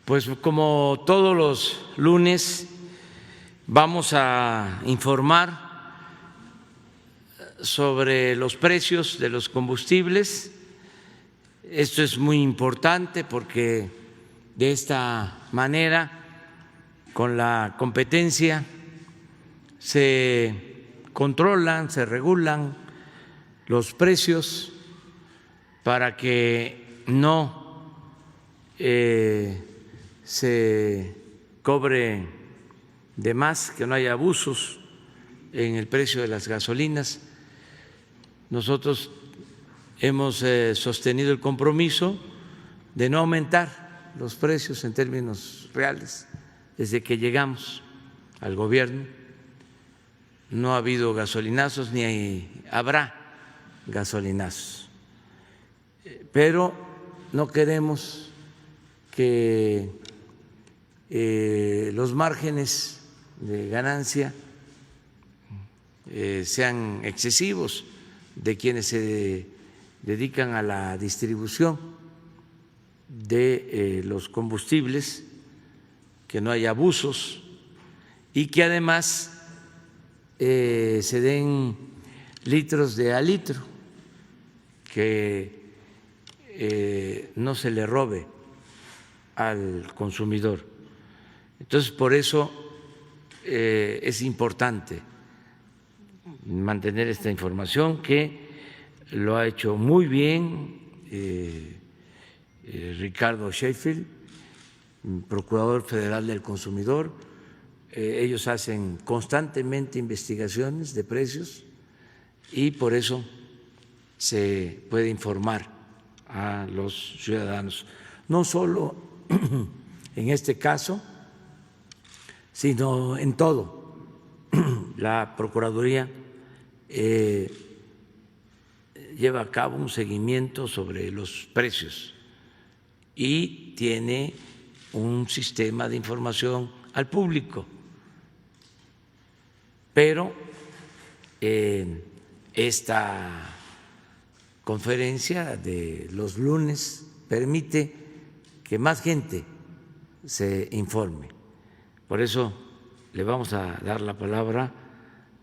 Pues como todos los lunes vamos a informar sobre los precios de los combustibles. Esto es muy importante porque de esta manera, con la competencia, se controlan, se regulan los precios para que no se cobre de más, que no haya abusos en el precio de las gasolinas. Nosotros hemos sostenido el compromiso de no aumentar los precios en términos reales desde que llegamos al gobierno. No ha habido gasolinazos ni habrá gasolinazos, pero no queremos que los márgenes de ganancia sean excesivos de quienes se dedican a la distribución de los combustibles, que no haya abusos y que además se den litros de a litro, que no se le robe al consumidor. Entonces, por eso es importante mantener esta información, que lo ha hecho muy bien Ricardo Sheffield, Procurador Federal del Consumidor. Ellos hacen constantemente investigaciones de precios y por eso se puede informar a los ciudadanos, no solo en este caso, sino en todo. La Procuraduría lleva a cabo un seguimiento sobre los precios y tiene un sistema de información al público, pero esta conferencia de los lunes permite que más gente se informe. Por eso le vamos a dar la palabra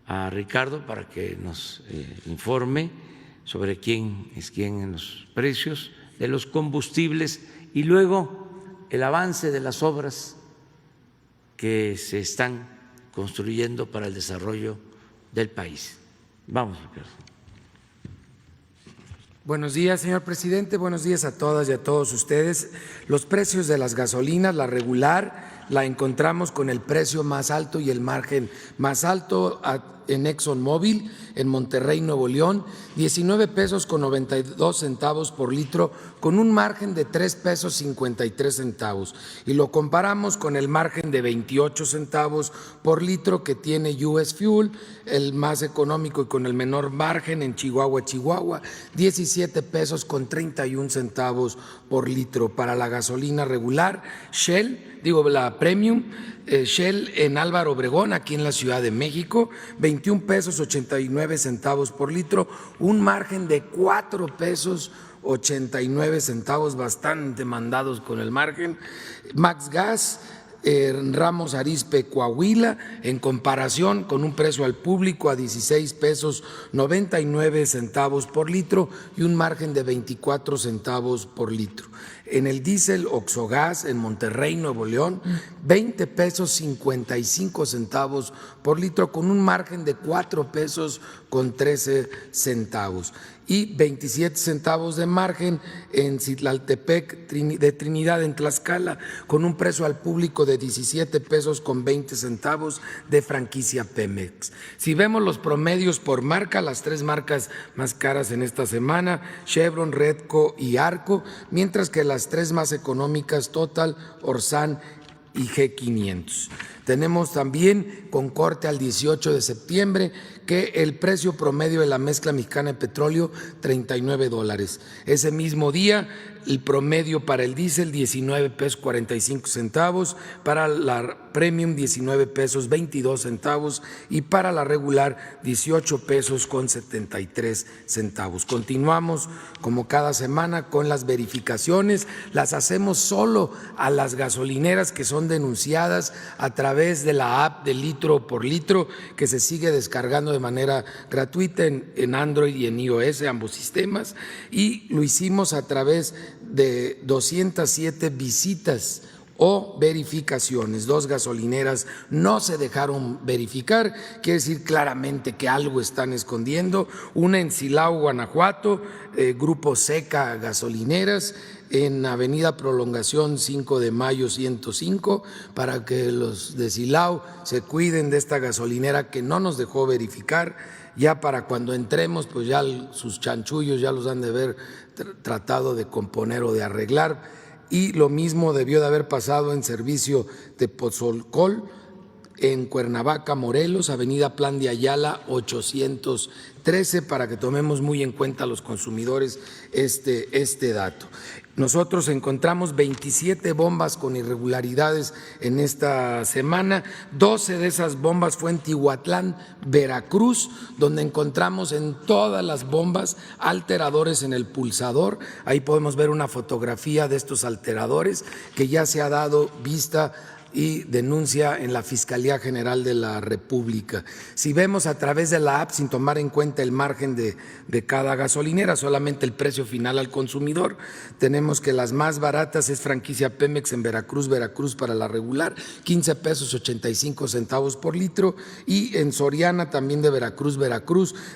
a Ricardo para que nos informe sobre quién es quién en los precios de los combustibles y luego el avance de las obras que se están construyendo para el desarrollo del país. Vamos, Ricardo. Buenos días, señor presidente. Buenos días a todas y a todos ustedes. Los precios de las gasolinas, la regular, la encontramos con el precio más alto y el margen más alto en ExxonMobil, en Monterrey, Nuevo León, 19 pesos con 92 centavos por litro, con un margen de 3 pesos 53 centavos. Y lo comparamos con el margen de 28 centavos por litro que tiene US Fuel, el más económico y con el menor margen en Chihuahua, 17 pesos con 31 centavos por litro. Para la gasolina regular, la Premium, Shell en Álvaro Obregón, aquí en la Ciudad de México, 21 pesos 89 centavos por litro, un margen de 4 pesos 89 centavos, bastante mandados con el margen. Max Gas, Ramos Arizpe, Coahuila, en comparación con un precio al público a 16 pesos 99 centavos por litro y un margen de 24 centavos por litro. En el diésel Oxogas en Monterrey, Nuevo León, 20 pesos 55 centavos por litro con un margen de 4 pesos con 13 centavos y 27 centavos de margen en Citlaltepec de Trinidad en Tlaxcala con un precio al público de 17 pesos con 20 centavos de franquicia Pemex. Si vemos los promedios por marca, las tres marcas más caras en esta semana, Chevron, Redco y Arco, mientras que las tres más económicas, Total, Orsan y G500. Tenemos también con corte al 18 de septiembre que el precio promedio de la mezcla mexicana de petróleo, $39. Ese mismo día, el promedio para el diésel, 19 pesos 45 centavos, para la premium, 19 pesos 22 centavos y para la regular, 18 pesos con 73 centavos. Continuamos como cada semana con las verificaciones, las hacemos solo a las gasolineras que son denunciadas a través de la app de litro por litro, que se sigue descargando de manera gratuita en Android y en iOS, ambos sistemas, y lo hicimos a través de 207 visitas o verificaciones. 2 gasolineras no se dejaron verificar, quiere decir claramente que algo están escondiendo. Una en Silao, Guanajuato, Grupo Seca Gasolineras, en Avenida Prolongación 5 de Mayo 105, para que los de Silao se cuiden de esta gasolinera que no nos dejó verificar. Ya para cuando entremos, pues ya sus chanchullos ya los han de haber tratado de componer o de arreglar. Y lo mismo debió de haber pasado en servicio de Pozolcol, en Cuernavaca, Morelos, Avenida Plan de Ayala 813, para que tomemos muy en cuenta los consumidores este dato. Nosotros encontramos 27 bombas con irregularidades en esta semana. 12 de esas bombas fue en Tihuatlán, Veracruz, donde encontramos en todas las bombas alteradores en el pulsador. Ahí podemos ver una fotografía de estos alteradores que ya se ha dado vista y denuncia en la Fiscalía General de la República. Si vemos a través de la app, sin tomar en cuenta el margen de cada gasolinera, solamente el precio final al consumidor, tenemos que las más baratas es franquicia Pemex en Veracruz para la regular, 15 pesos 85 centavos por litro, y en Soriana también de Veracruz,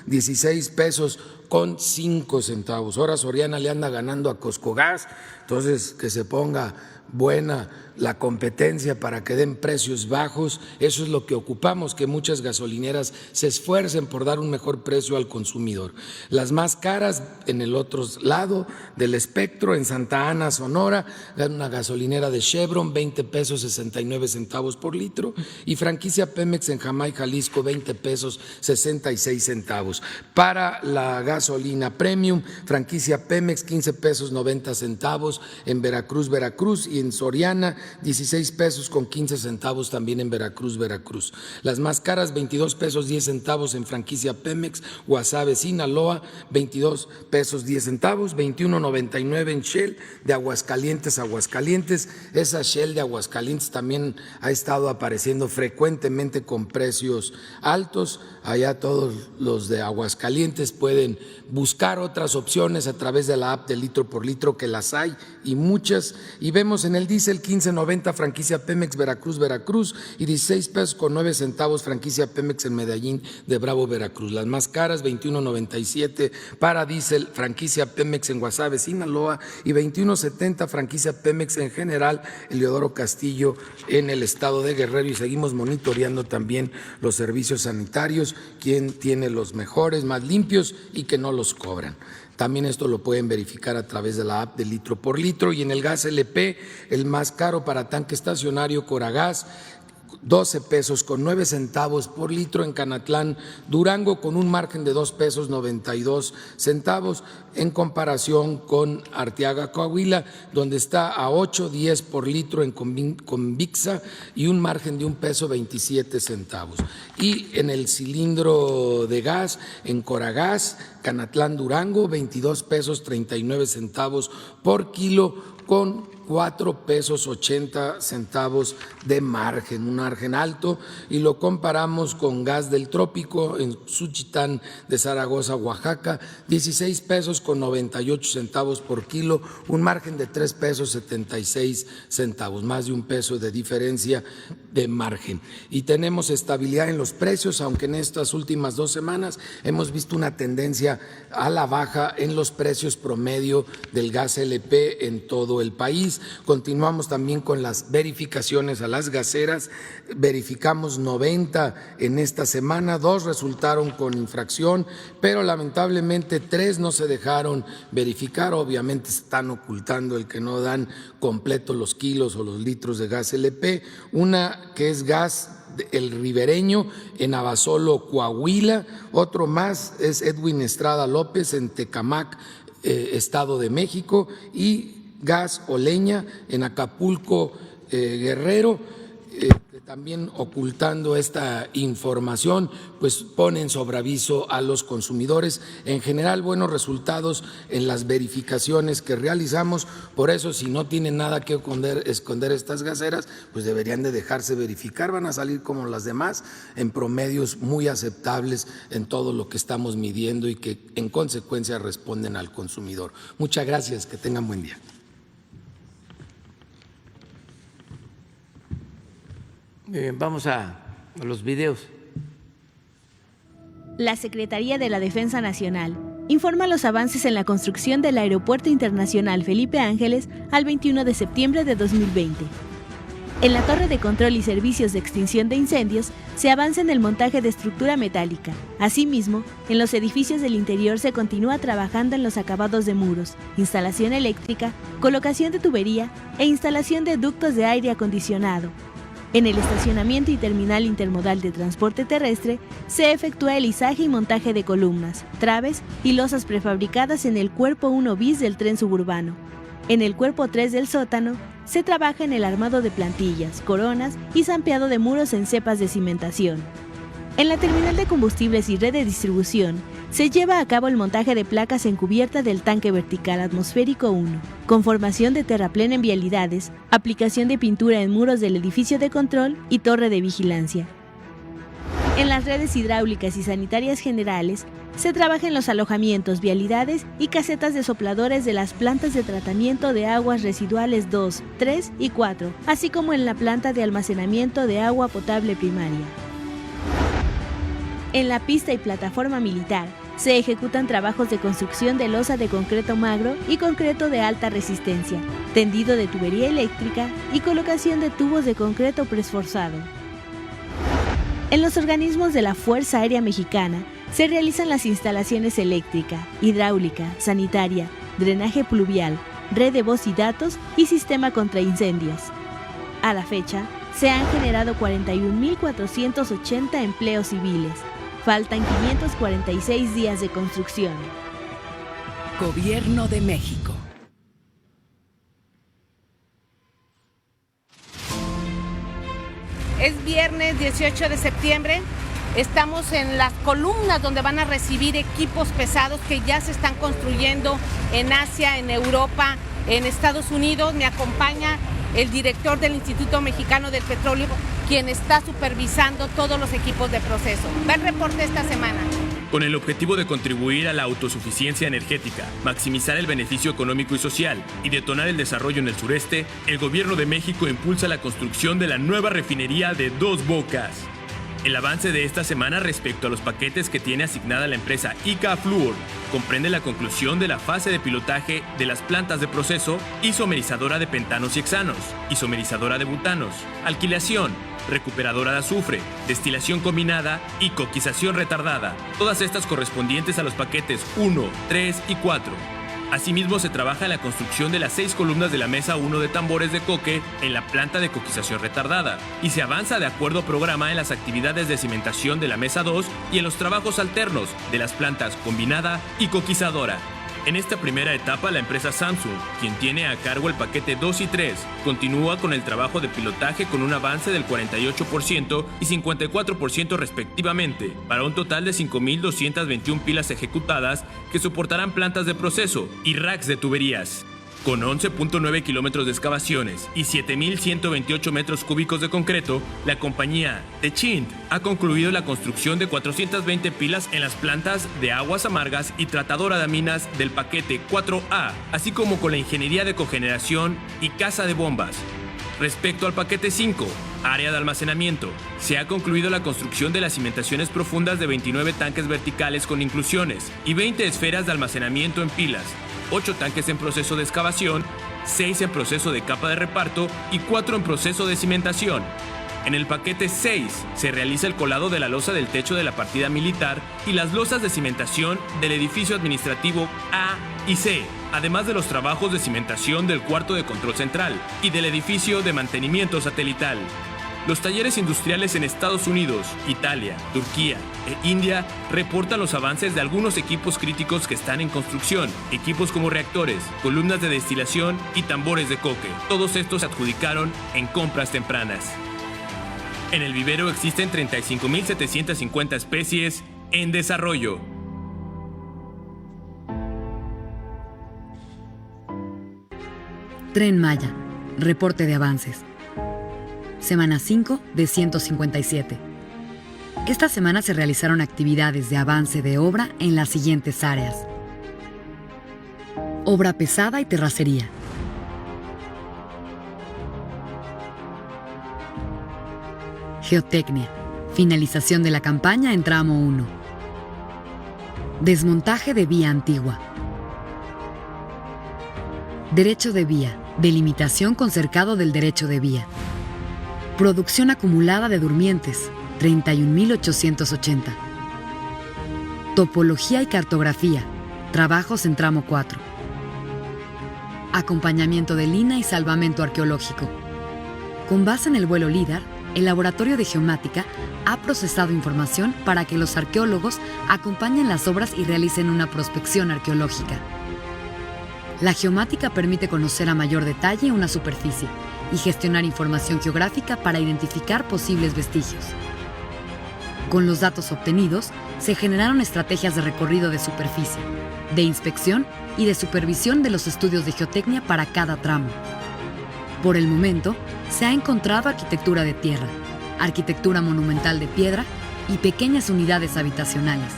16 pesos con 5 centavos. Ahora Soriana le anda ganando a Coscogas, entonces que se ponga buena la competencia para que den precios bajos. Eso es lo que ocupamos, que muchas gasolineras se esfuercen por dar un mejor precio al consumidor. Las más caras en el otro lado del espectro, en Santa Ana, Sonora, una gasolinera de Chevron, 20 pesos 69 centavos por litro, y franquicia Pemex en Jamay, Jalisco, 20 pesos 66 centavos. Para la gasolina premium, franquicia Pemex, 15 pesos 90 centavos en Veracruz, y en Soriana 16 pesos con 15 centavos también en Veracruz. Las más caras, 22 pesos 10 centavos en franquicia Pemex, Guasave, Sinaloa, 22 pesos 10 centavos, 21.99 en Shell de Aguascalientes. Esa Shell de Aguascalientes también ha estado apareciendo frecuentemente con precios altos. Allá todos los de Aguascalientes pueden buscar otras opciones a través de la app de litro por litro, que las hay y muchas. Y vemos en el diésel 15.90 franquicia Pemex Veracruz y 16 pesos con 9 centavos franquicia Pemex en Medellín de Bravo, Veracruz. Las más caras, 21.97 para diésel franquicia Pemex en Guasave, Sinaloa, y 21.70 franquicia Pemex en General Eleodoro Castillo en el estado de Guerrero. Y seguimos monitoreando también los servicios sanitarios, quién tiene los mejores, más limpios y que no los cobran. También esto lo pueden verificar a través de la app de litro por litro. Y en el gas LP, el más caro para tanque estacionario Coragas, 12 pesos con 9 centavos por litro en Canatlán, Durango, con un margen de 2 pesos 92 centavos en comparación con Arteaga, Coahuila, donde está a 8.10 por litro en Convixa y un margen de 1 peso 27 centavos. Y en el cilindro de gas, en Coragas, Canatlán, Durango, 22 pesos 39 centavos por kilo, con 4 pesos 80 centavos de margen, un margen alto, y lo comparamos con gas del trópico en Suchitán de Zaragoza, Oaxaca, 16 pesos con 98 centavos por kilo, un margen de 3 pesos 76 centavos, más de 1 peso de diferencia de margen. Y tenemos estabilidad en los precios, aunque en estas últimas 2 semanas hemos visto una tendencia a la baja en los precios promedio del gas LP en todo el país. Continuamos también con las verificaciones a las gaseras, verificamos 90 en esta semana, 2 resultaron con infracción, pero lamentablemente 3 no se dejaron verificar. Obviamente están ocultando el que no dan completo los kilos o los litros de gas LP, una que es gas El Ribereño en Abasolo, Coahuila, otro más es Edwin Estrada López en Tecamac, Estado de México, y gas Oleña en Acapulco, Guerrero. También ocultando esta información, pues ponen sobre aviso a los consumidores. En general, buenos resultados en las verificaciones que realizamos. Por eso, si no tienen nada que esconder estas gaseras, pues deberían de dejarse verificar. Van a salir como las demás en promedios muy aceptables en todo lo que estamos midiendo y que en consecuencia responden al consumidor. Muchas gracias, que tengan buen día. Vamos a los videos. La Secretaría de la Defensa Nacional informa los avances en la construcción del Aeropuerto Internacional Felipe Ángeles al 21 de septiembre de 2020. En la Torre de Control y Servicios de Extinción de Incendios se avanza en el montaje de estructura metálica. Asimismo, en los edificios del interior se continúa trabajando en los acabados de muros, instalación eléctrica, colocación de tubería e instalación de ductos de aire acondicionado. En el estacionamiento y terminal intermodal de transporte terrestre se efectúa el izaje y montaje de columnas, traves y losas prefabricadas en el cuerpo 1 bis del tren suburbano. En el cuerpo 3 del sótano se trabaja en el armado de plantillas, coronas y zampeado de muros en cepas de cimentación. En la terminal de combustibles y red de distribución se lleva a cabo el montaje de placas en cubierta del tanque vertical atmosférico 1, conformación de terraplén en vialidades, aplicación de pintura en muros del edificio de control y torre de vigilancia. En las redes hidráulicas y sanitarias generales se trabaja en los alojamientos, vialidades y casetas de sopladores de las plantas de tratamiento de aguas residuales 2, 3 y 4, así como en la planta de almacenamiento de agua potable primaria. En la pista y plataforma militar se ejecutan trabajos de construcción de losa de concreto magro y concreto de alta resistencia, tendido de tubería eléctrica y colocación de tubos de concreto preesforzado. En los organismos de la Fuerza Aérea Mexicana se realizan las instalaciones eléctrica, hidráulica, sanitaria, drenaje pluvial, red de voz y datos y sistema contra incendios. A la fecha, se han generado 41.480 empleos civiles. Faltan 546 días de construcción. Gobierno de México. Es viernes 18 de septiembre. Estamos en las columnas donde van a recibir equipos pesados que ya se están construyendo en Asia, en Europa, en Estados Unidos. Me acompaña el director del Instituto Mexicano del Petróleo, quien está supervisando todos los equipos de proceso. Va el reporte esta semana. Con el objetivo de contribuir a la autosuficiencia energética, maximizar el beneficio económico y social y detonar el desarrollo en el sureste, el Gobierno de México impulsa la construcción de la nueva refinería de Dos Bocas. El avance de esta semana respecto a los paquetes que tiene asignada la empresa ICA Fluor comprende la conclusión de la fase de pilotaje de las plantas de proceso isomerizadora de pentanos y hexanos, isomerizadora de butanos, alquilación, recuperadora de azufre, destilación combinada y coquización retardada, todas estas correspondientes a los paquetes 1, 3 y 4. Asimismo, se trabaja en la construcción de las 6 columnas de la mesa 1 de tambores de coque en la planta de coquización retardada y se avanza de acuerdo a programa en las actividades de cimentación de la mesa 2 y en los trabajos alternos de las plantas combinada y coquizadora. En esta primera etapa, la empresa Samsung, quien tiene a cargo el paquete 2 y 3, continúa con el trabajo de pilotaje con un avance del 48% y 54% respectivamente, para un total de 5.221 pilas ejecutadas que soportarán plantas de proceso y racks de tuberías. Con 11.9 kilómetros de excavaciones y 7.128 metros cúbicos de concreto, la compañía Techint ha concluido la construcción de 420 pilas en las plantas de aguas amargas y tratadora de aminas del paquete 4A, así como con la ingeniería de cogeneración y casa de bombas. Respecto al paquete 5, área de almacenamiento, se ha concluido la construcción de las cimentaciones profundas de 29 tanques verticales con inclusiones y 20 esferas de almacenamiento en pilas, 8 tanques en proceso de excavación 6 en proceso de capa de reparto y 4 en proceso de cimentación. En el paquete 6 se realiza el colado de la losa del techo de la partida militar y las losas de cimentación del edificio administrativo A y C, además de los trabajos de cimentación del cuarto de control central y del edificio de mantenimiento satelital. Los talleres industriales en Estados Unidos, Italia, Turquía e India reportan los avances de algunos equipos críticos que están en construcción, equipos como reactores, columnas de destilación y tambores de coque. Todos estos se adjudicaron en compras tempranas. En el vivero existen 35.750 especies en desarrollo. Tren Maya, reporte de avances. Semana 5 de 157. Esta semana se realizaron actividades de avance de obra en las siguientes áreas: obra pesada y terracería, geotecnia, finalización de la campaña en tramo 1, desmontaje de vía antigua, derecho de vía, delimitación con cercado del derecho de vía, producción acumulada de durmientes, 31.880, topología y cartografía, trabajos en tramo 4, acompañamiento de lina y salvamento arqueológico. Con base en el vuelo LIDAR, el Laboratorio de Geomática ha procesado información para que los arqueólogos acompañen las obras y realicen una prospección arqueológica. La geomática permite conocer a mayor detalle una superficie y gestionar información geográfica para identificar posibles vestigios. Con los datos obtenidos, se generaron estrategias de recorrido de superficie, de inspección y de supervisión de los estudios de geotecnia para cada tramo. Por el momento, se ha encontrado arquitectura de tierra, arquitectura monumental de piedra y pequeñas unidades habitacionales.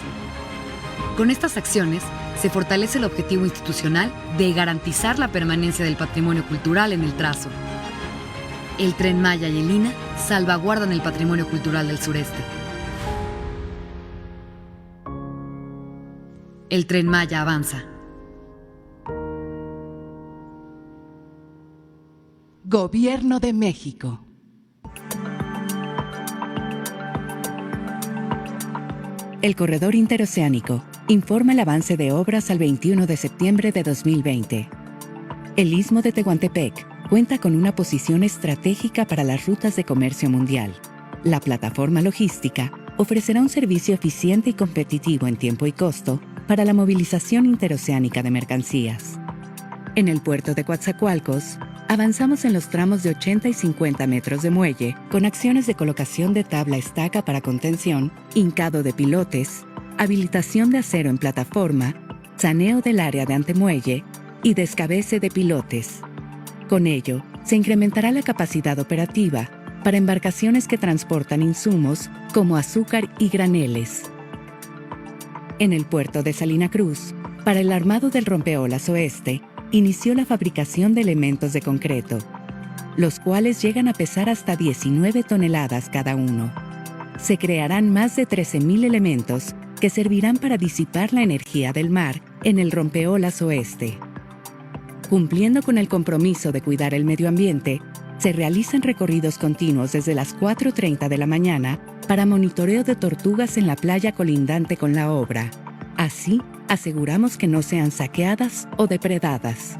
Con estas acciones, se fortalece el objetivo institucional de garantizar la permanencia del patrimonio cultural en el trazo. El Tren Maya y el INA salvaguardan el patrimonio cultural del sureste. El Tren Maya avanza. Gobierno de México. El Corredor Interoceánico informa el avance de obras al 21 de septiembre de 2020. El Istmo de Tehuantepec cuenta con una posición estratégica para las rutas de comercio mundial. La plataforma logística ofrecerá un servicio eficiente y competitivo en tiempo y costo para la movilización interoceánica de mercancías. En el puerto de Coatzacoalcos, avanzamos en los tramos de 80 y 50 metros de muelle con acciones de colocación de tabla estaca para contención, hincado de pilotes, habilitación de acero en plataforma, saneo del área de antemuelle y descabece de pilotes. Con ello, se incrementará la capacidad operativa para embarcaciones que transportan insumos como azúcar y graneles. En el puerto de Salina Cruz, para el armado del rompeolas oeste, inició la fabricación de elementos de concreto, los cuales llegan a pesar hasta 19 toneladas cada uno. Se crearán más de 13.000 elementos que servirán para disipar la energía del mar en el rompeolas oeste. Cumpliendo con el compromiso de cuidar el medio ambiente, se realizan recorridos continuos desde las 4:30 de la mañana para monitoreo de tortugas en la playa colindante con la obra. Así, aseguramos que no sean saqueadas o depredadas.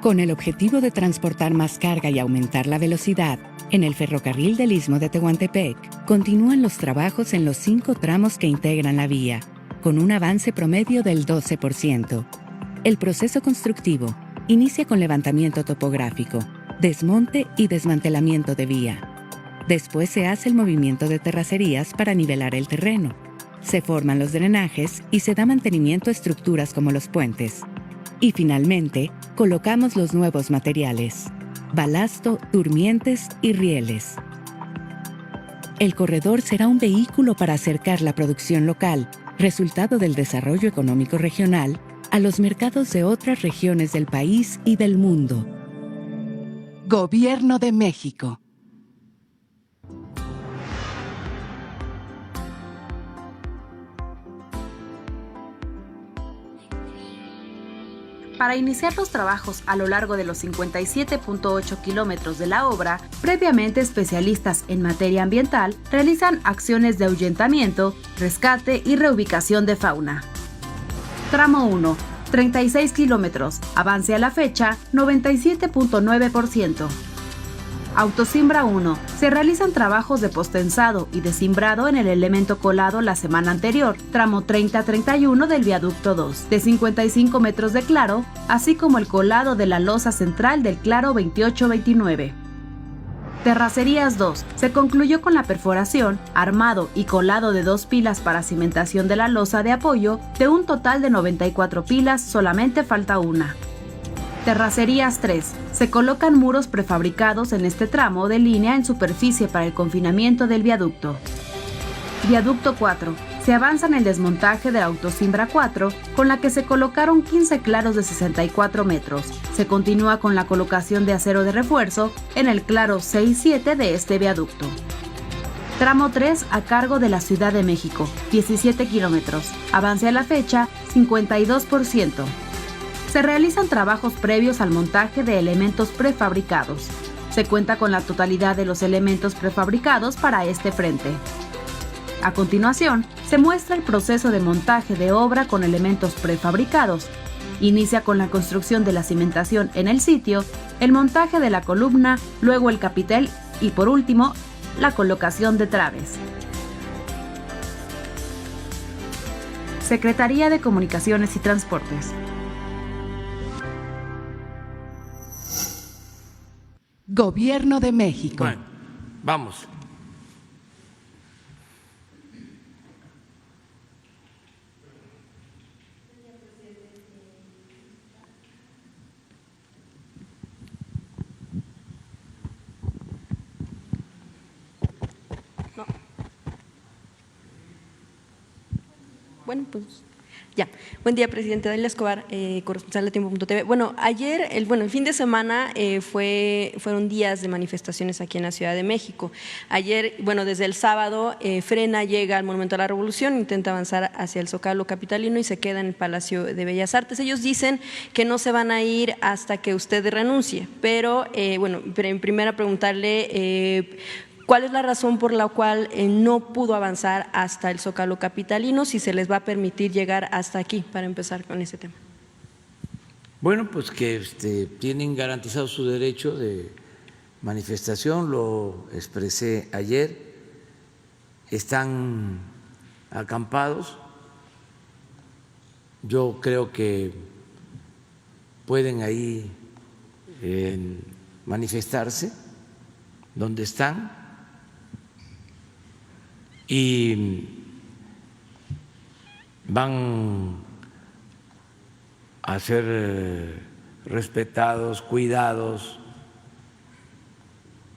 Con el objetivo de transportar más carga y aumentar la velocidad, en el ferrocarril del Istmo de Tehuantepec continúan los trabajos en los 5 tramos que integran la vía, con un avance promedio del 12%. El proceso constructivo inicia con levantamiento topográfico, desmonte y desmantelamiento de vía. Después se hace el movimiento de terracerías para nivelar el terreno. Se forman los drenajes y se da mantenimiento a estructuras como los puentes. Y finalmente, colocamos los nuevos materiales: balasto, durmientes y rieles. El corredor será un vehículo para acercar la producción local, resultado del desarrollo económico regional, a los mercados de otras regiones del país y del mundo. Gobierno de México. Para iniciar los trabajos a lo largo de los 57.8 kilómetros de la obra, previamente especialistas en materia ambiental realizan acciones de ahuyentamiento, rescate y reubicación de fauna. Tramo 1, 36 kilómetros, avance a la fecha 97.9%. Autosimbra 1. Se realizan trabajos de postensado y de cimbrado en el elemento colado la semana anterior, tramo 30-31 del viaducto 2, de 55 metros de claro, así como el colado de la losa central del claro 28-29. Terracerías 2. Se concluyó con la perforación, armado y colado de 2 pilas para cimentación de la losa de apoyo, de un total de 94 pilas, solamente falta una. Terracerías 3. Se colocan muros prefabricados en este tramo de línea en superficie para el confinamiento del viaducto. Viaducto 4. Se avanza en el desmontaje de la Autosimbra 4, con la que se colocaron 15 claros de 64 metros. Se continúa con la colocación de acero de refuerzo en el claro 6-7 de este viaducto. Tramo 3 a cargo de la Ciudad de México, 17 kilómetros. Avance a la fecha, 52%. Se realizan trabajos previos al montaje de elementos prefabricados. Se cuenta con la totalidad de los elementos prefabricados para este frente. A continuación, se muestra el proceso de montaje de obra con elementos prefabricados. Inicia con la construcción de la cimentación en el sitio, el montaje de la columna, luego el capitel y por último, la colocación de traves. Secretaría de Comunicaciones y Transportes. Gobierno de México. Bueno, vamos. No. Bueno, pues ya. Buen día, presidente. Dalia Escobar, corresponsal de Tiempo.tv. Bueno, ayer, el fin de semana fueron días de manifestaciones aquí en la Ciudad de México. Ayer, desde el sábado, Frena llega al Monumento a la Revolución, intenta avanzar hacia el Zócalo capitalino y se queda en el Palacio de Bellas Artes. Ellos dicen que no se van a ir hasta que usted renuncie, pero, en primera preguntarle… ¿cuál es la razón por la cual no pudo avanzar hasta el Zócalo capitalino? Si se les va a permitir llegar hasta aquí, para empezar con ese tema. Bueno, pues que tienen garantizado su derecho de manifestación, lo expresé ayer, están acampados, yo creo que pueden ahí manifestarse donde están. Y van a ser respetados, cuidados,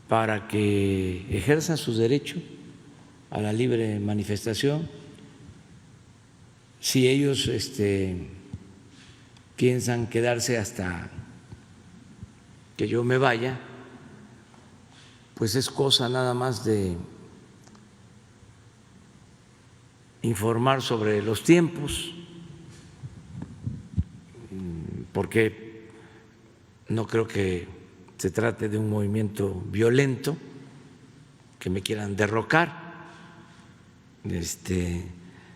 para que ejerzan su derecho a la libre manifestación. Si ellos piensan quedarse hasta que yo me vaya, pues es cosa nada más de informar sobre los tiempos, porque no creo que se trate de un movimiento violento, que me quieran derrocar,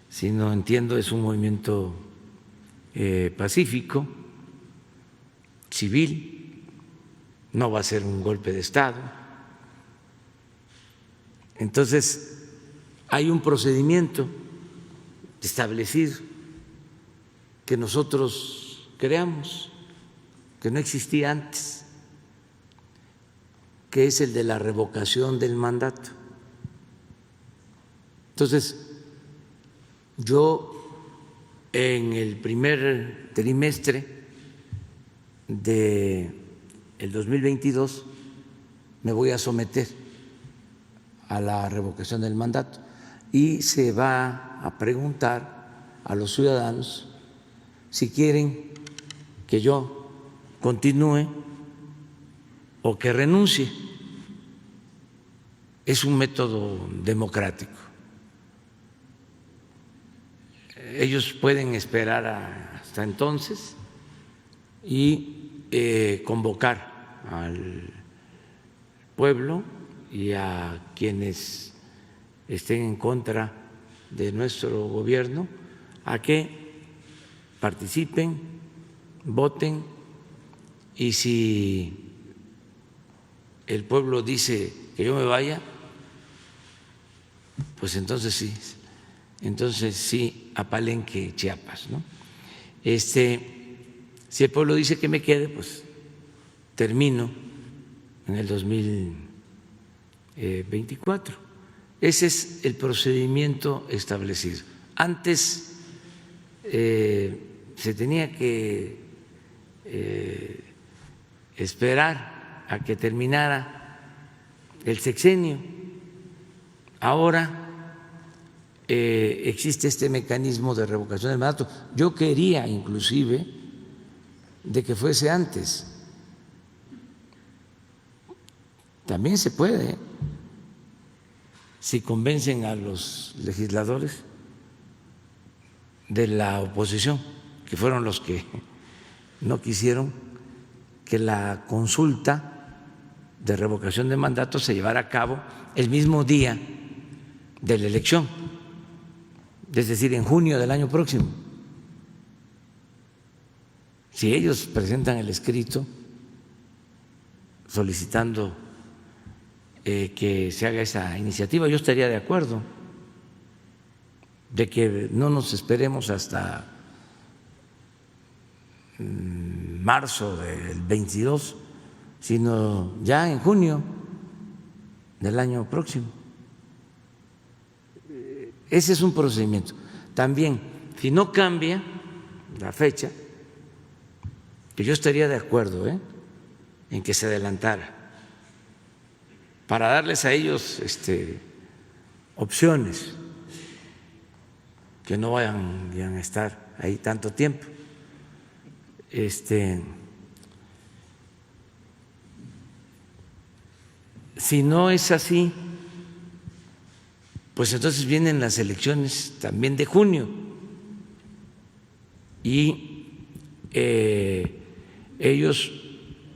sino entiendo es un movimiento pacífico, civil, no va a ser un golpe de Estado. Entonces, hay un procedimiento establecido que nosotros creamos, que no existía antes, que es el de la revocación del mandato. Entonces, yo en el primer trimestre del 2022 me voy a someter a la revocación del mandato y se va a preguntar a los ciudadanos si quieren que yo continúe o que renuncie. Es un método democrático. Ellos pueden esperar hasta entonces y convocar al pueblo y a quienes estén en contra de nuestro gobierno a que participen, voten, y si el pueblo dice que yo me vaya, pues entonces sí a Palenque, Chiapas, ¿no? Si el pueblo dice que me quede, pues termino en el 2024. Ese es el procedimiento establecido. Antes se tenía que esperar a que terminara el sexenio. Ahora existe este mecanismo de revocación del mandato. Yo quería inclusive de que fuese antes. También se puede, si convencen a los legisladores de la oposición, que fueron los que no quisieron que la consulta de revocación de mandato se llevara a cabo el mismo día de la elección, es decir, en junio del año próximo. Si ellos presentan el escrito solicitando que se haga esa iniciativa, yo estaría de acuerdo de que no nos esperemos hasta marzo del 22, sino ya en junio del año próximo. Ese es un procedimiento. También, si no cambia la fecha, que yo estaría de acuerdo en que se adelantara, para darles a ellos opciones, que no vayan a estar ahí tanto tiempo. Si no es así, pues entonces vienen las elecciones también de junio y ellos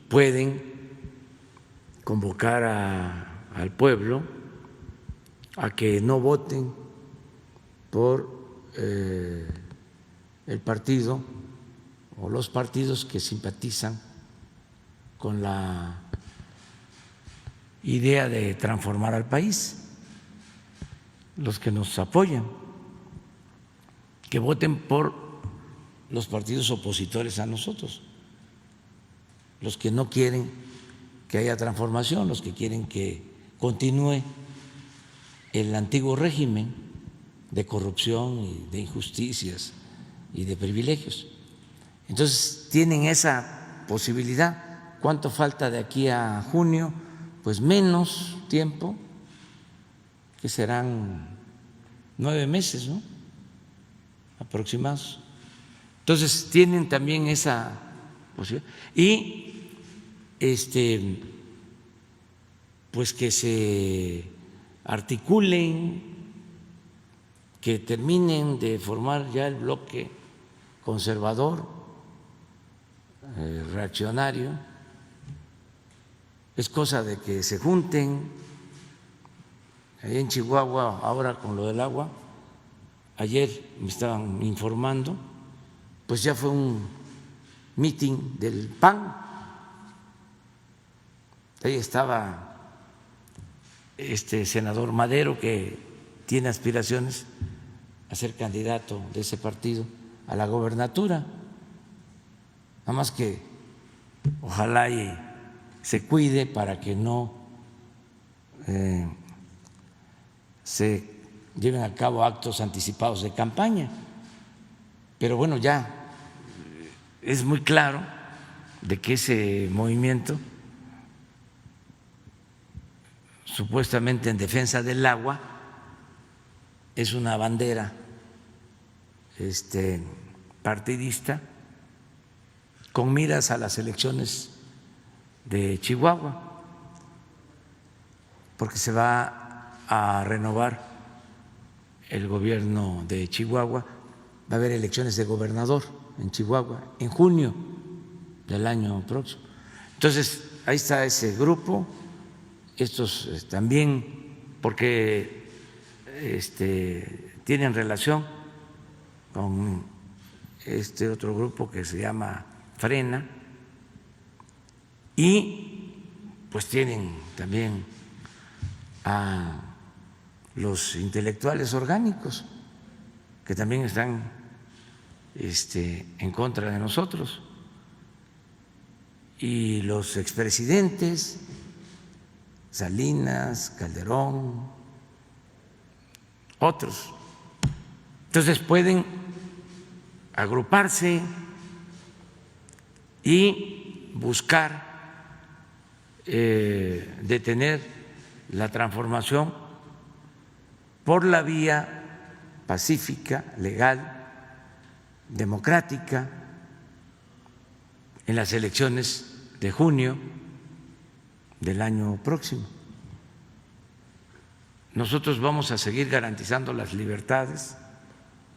pueden convocar al pueblo a que no voten por el partido o los partidos que simpatizan con la idea de transformar al país, los que nos apoyan, que voten por los partidos opositores a nosotros, los que no quieren que haya transformación, los que quieren que continúe el antiguo régimen de corrupción y de injusticias y de privilegios. Entonces tienen esa posibilidad. ¿Cuánto falta de aquí a junio? Pues menos tiempo, que serán 9 meses, ¿no? Aproximados. Entonces tienen también esa posibilidad. Y pues que se articulen, que terminen de formar ya el bloque conservador, reaccionario. Es cosa de que se junten. Ahí en Chihuahua, ahora con lo del agua, ayer me estaban informando, pues ya fue un mitin del PAN. Ahí estaba senador Madero, que tiene aspiraciones a ser candidato de ese partido a la gobernatura. Nada más que ojalá y se cuide para que no se lleven a cabo actos anticipados de campaña. Pero bueno, ya es muy claro de que ese movimiento, supuestamente en defensa del agua, es una bandera partidista con miras a las elecciones de Chihuahua, porque se va a renovar el gobierno de Chihuahua, va a haber elecciones de gobernador en Chihuahua en junio del año próximo. Entonces, ahí está ese grupo, estos también, porque tienen relación con este otro grupo que se llama Frena, y pues tienen también a los intelectuales orgánicos que también están en contra de nosotros, y los expresidentes Salinas, Calderón, otros. Entonces pueden agruparse y buscar detener la transformación por la vía pacífica, legal, democrática, en las elecciones de junio del año próximo. Nosotros vamos a seguir garantizando las libertades.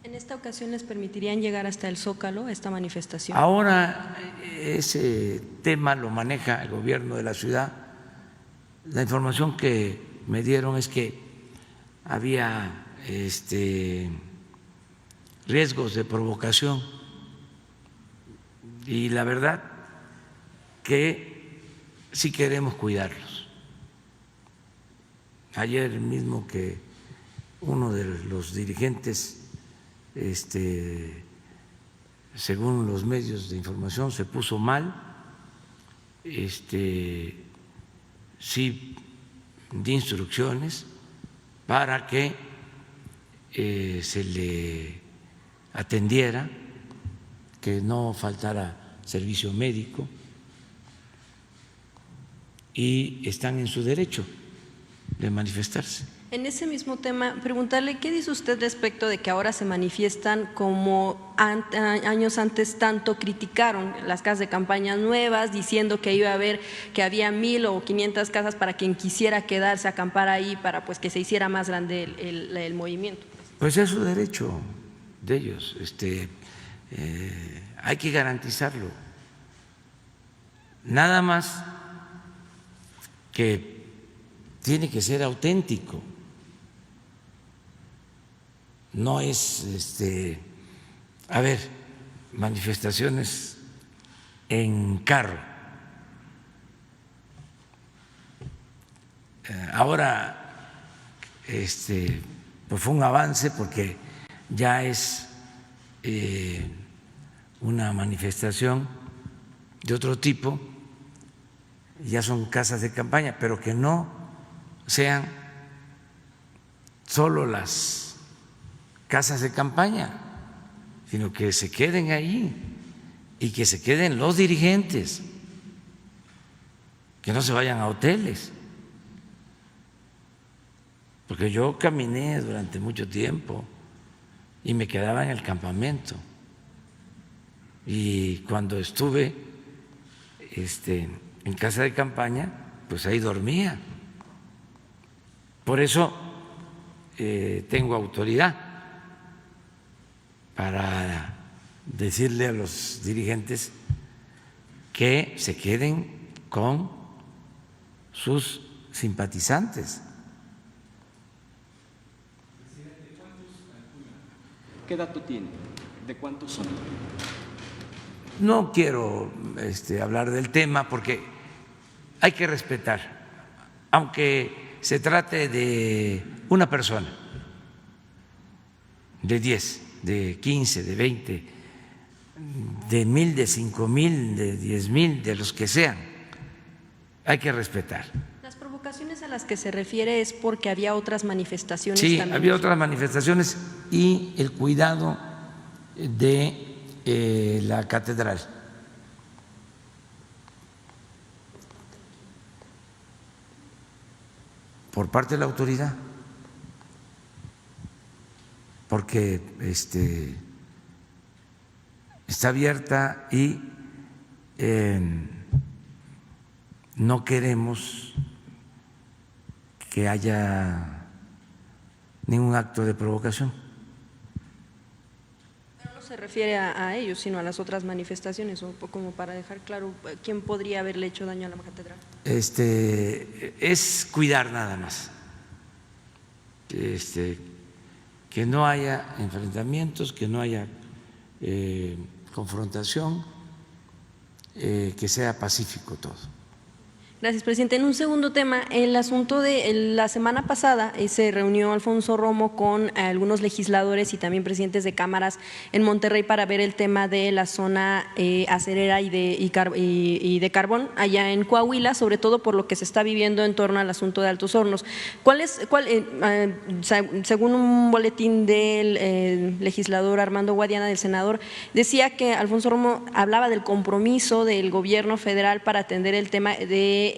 ¿En esta ocasión les permitirían llegar hasta el Zócalo, esta manifestación? Ahora ese tema lo maneja el gobierno de la ciudad. La información que me dieron es que había riesgos de provocación, y la verdad que sí queremos cuidarlos. Ayer mismo que uno de los dirigentes, según los medios de información, se puso mal, sí di instrucciones para que se le atendiera, que no faltara servicio médico, y están en su derecho de manifestarse. En ese mismo tema, preguntarle, ¿qué dice usted respecto de que ahora se manifiestan como años antes tanto criticaron las casas de campaña nuevas, diciendo que iba a haber, que había 1,000 o 500 casas para quien quisiera quedarse a acampar ahí, para pues que se hiciera más grande el movimiento? Pues es su derecho de ellos, hay que garantizarlo. Nada más que tiene que ser auténtico. No es manifestaciones en carro. Ahora pues fue un avance porque ya es una manifestación de otro tipo, ya son casas de campaña, pero que no sean solo las casas de campaña, sino que se queden ahí y que se queden los dirigentes, que no se vayan a hoteles. Porque yo caminé durante mucho tiempo y me quedaba en el campamento, y cuando estuve en casa de campaña, pues ahí dormía. Por eso tengo autoridad para decirle a los dirigentes que se queden con sus simpatizantes. ¿Qué dato tiene? ¿De cuántos son? No quiero hablar del tema porque hay que respetar, aunque se trate de una persona, de 10, de 15, de 20, de 1,000, de 5,000, de 10,000, de los que sean, hay que respetar. Las provocaciones a las que se refiere es porque había otras manifestaciones. Sí, también. había otras manifestaciones y el cuidado de la catedral. Por parte de la autoridad, porque está abierta y no queremos que haya ningún acto de provocación. se refiere a ellos, sino a las otras manifestaciones, o como para dejar claro quién podría haberle hecho daño a la catedral. Es cuidar nada más, que no haya enfrentamientos, que no haya confrontación, que sea pacífico todo. Gracias, presidente. En un segundo tema, el asunto de la semana pasada se reunió Alfonso Romo con algunos legisladores y también presidentes de cámaras en Monterrey para ver el tema de la zona acerera y de carbón allá en Coahuila, sobre todo por lo que se está viviendo en torno al asunto de Altos Hornos. Según un boletín del legislador Armando Guadiana, del senador, decía que Alfonso Romo hablaba del compromiso del gobierno federal para atender el tema de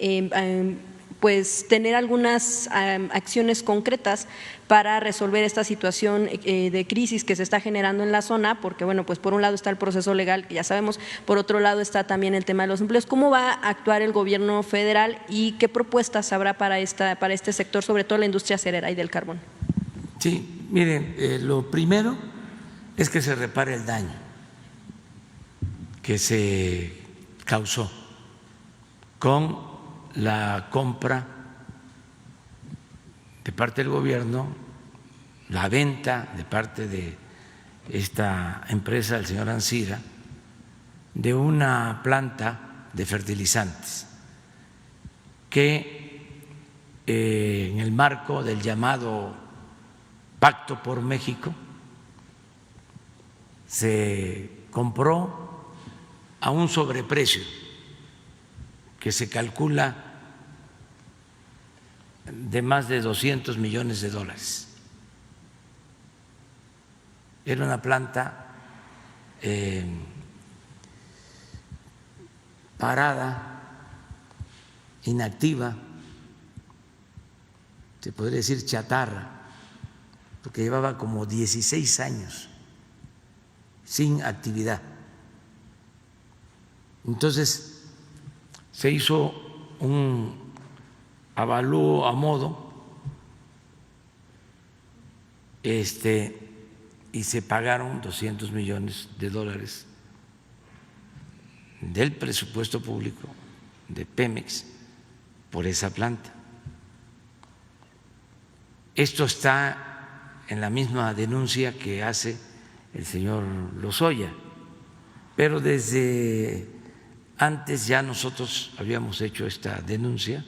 pues tener algunas acciones concretas para resolver esta situación de crisis que se está generando en la zona, porque bueno, pues por un lado está el proceso legal, que ya sabemos, por otro lado está también el tema de los empleos. ¿Cómo va a actuar el gobierno federal y qué propuestas habrá para este sector, sobre todo la industria acerera y del carbón? Sí, miren, lo primero es que se repare el daño que se causó con la compra de parte del gobierno, la venta de parte de esta empresa del señor Ancira de una planta de fertilizantes que en el marco del llamado Pacto por México se compró a un sobreprecio que se calcula de más de $200 millones. Era una planta parada, inactiva, se podría decir chatarra, porque llevaba como 16 años sin actividad. Entonces, se hizo un avalúo a modo y se pagaron $200 millones del presupuesto público de Pemex por esa planta. Esto está en la misma denuncia que hace el señor Lozoya, pero desde antes ya nosotros habíamos hecho esta denuncia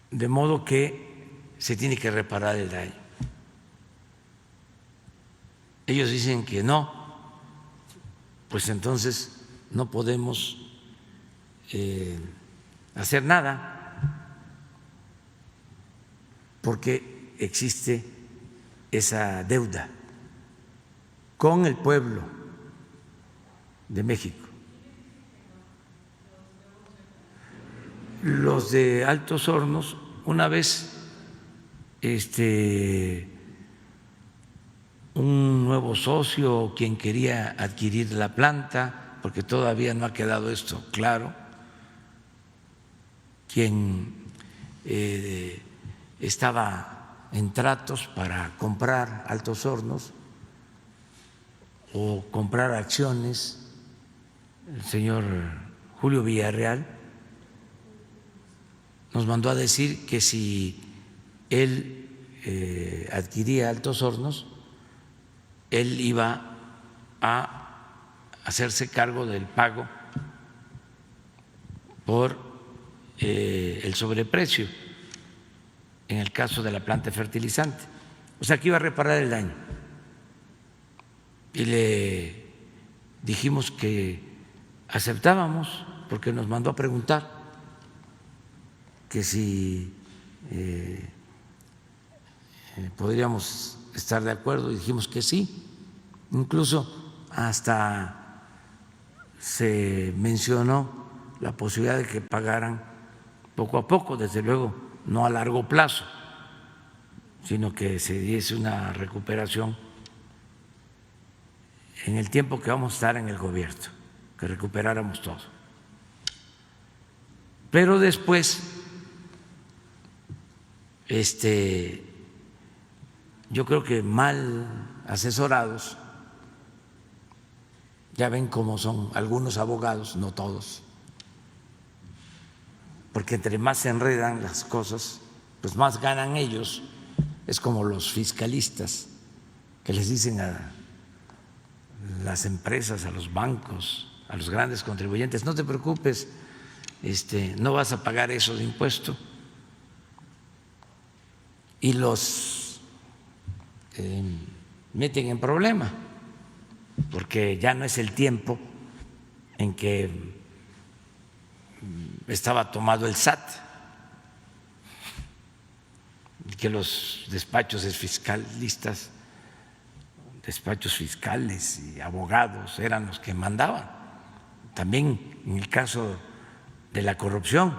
de modo que se tiene que reparar el daño. Ellos dicen que no, pues entonces no podemos hacer nada porque existe esa deuda con el pueblo de México. Los de Altos Hornos, una vez un nuevo socio, quien quería adquirir la planta, porque todavía no ha quedado esto claro, quien estaba en tratos para comprar Altos Hornos o comprar acciones, el señor Julio Villarreal nos mandó a decir que si él adquiría Altos Hornos, él iba a hacerse cargo del pago por el sobreprecio en el caso de la planta fertilizante. O sea, que iba a reparar el daño. Y le dijimos que aceptábamos, porque nos mandó a preguntar que si podríamos estar de acuerdo, y dijimos que sí. Incluso hasta se mencionó la posibilidad de que pagaran poco a poco, desde luego no a largo plazo, sino que se diese una recuperación en el tiempo que vamos a estar en el gobierno, que recuperáramos todo. Pero después yo creo que mal asesorados. Ya ven cómo son algunos abogados, no todos, porque entre más se enredan las cosas, pues más ganan ellos. Es como los fiscalistas que les dicen a las empresas, a los bancos, a los grandes contribuyentes: no te preocupes, no vas a pagar eso de impuesto, y los meten en problema, porque ya no es el tiempo en que estaba tomado el SAT, que los despachos fiscalistas, despachos fiscales y abogados eran los que mandaban. También en el caso de la corrupción,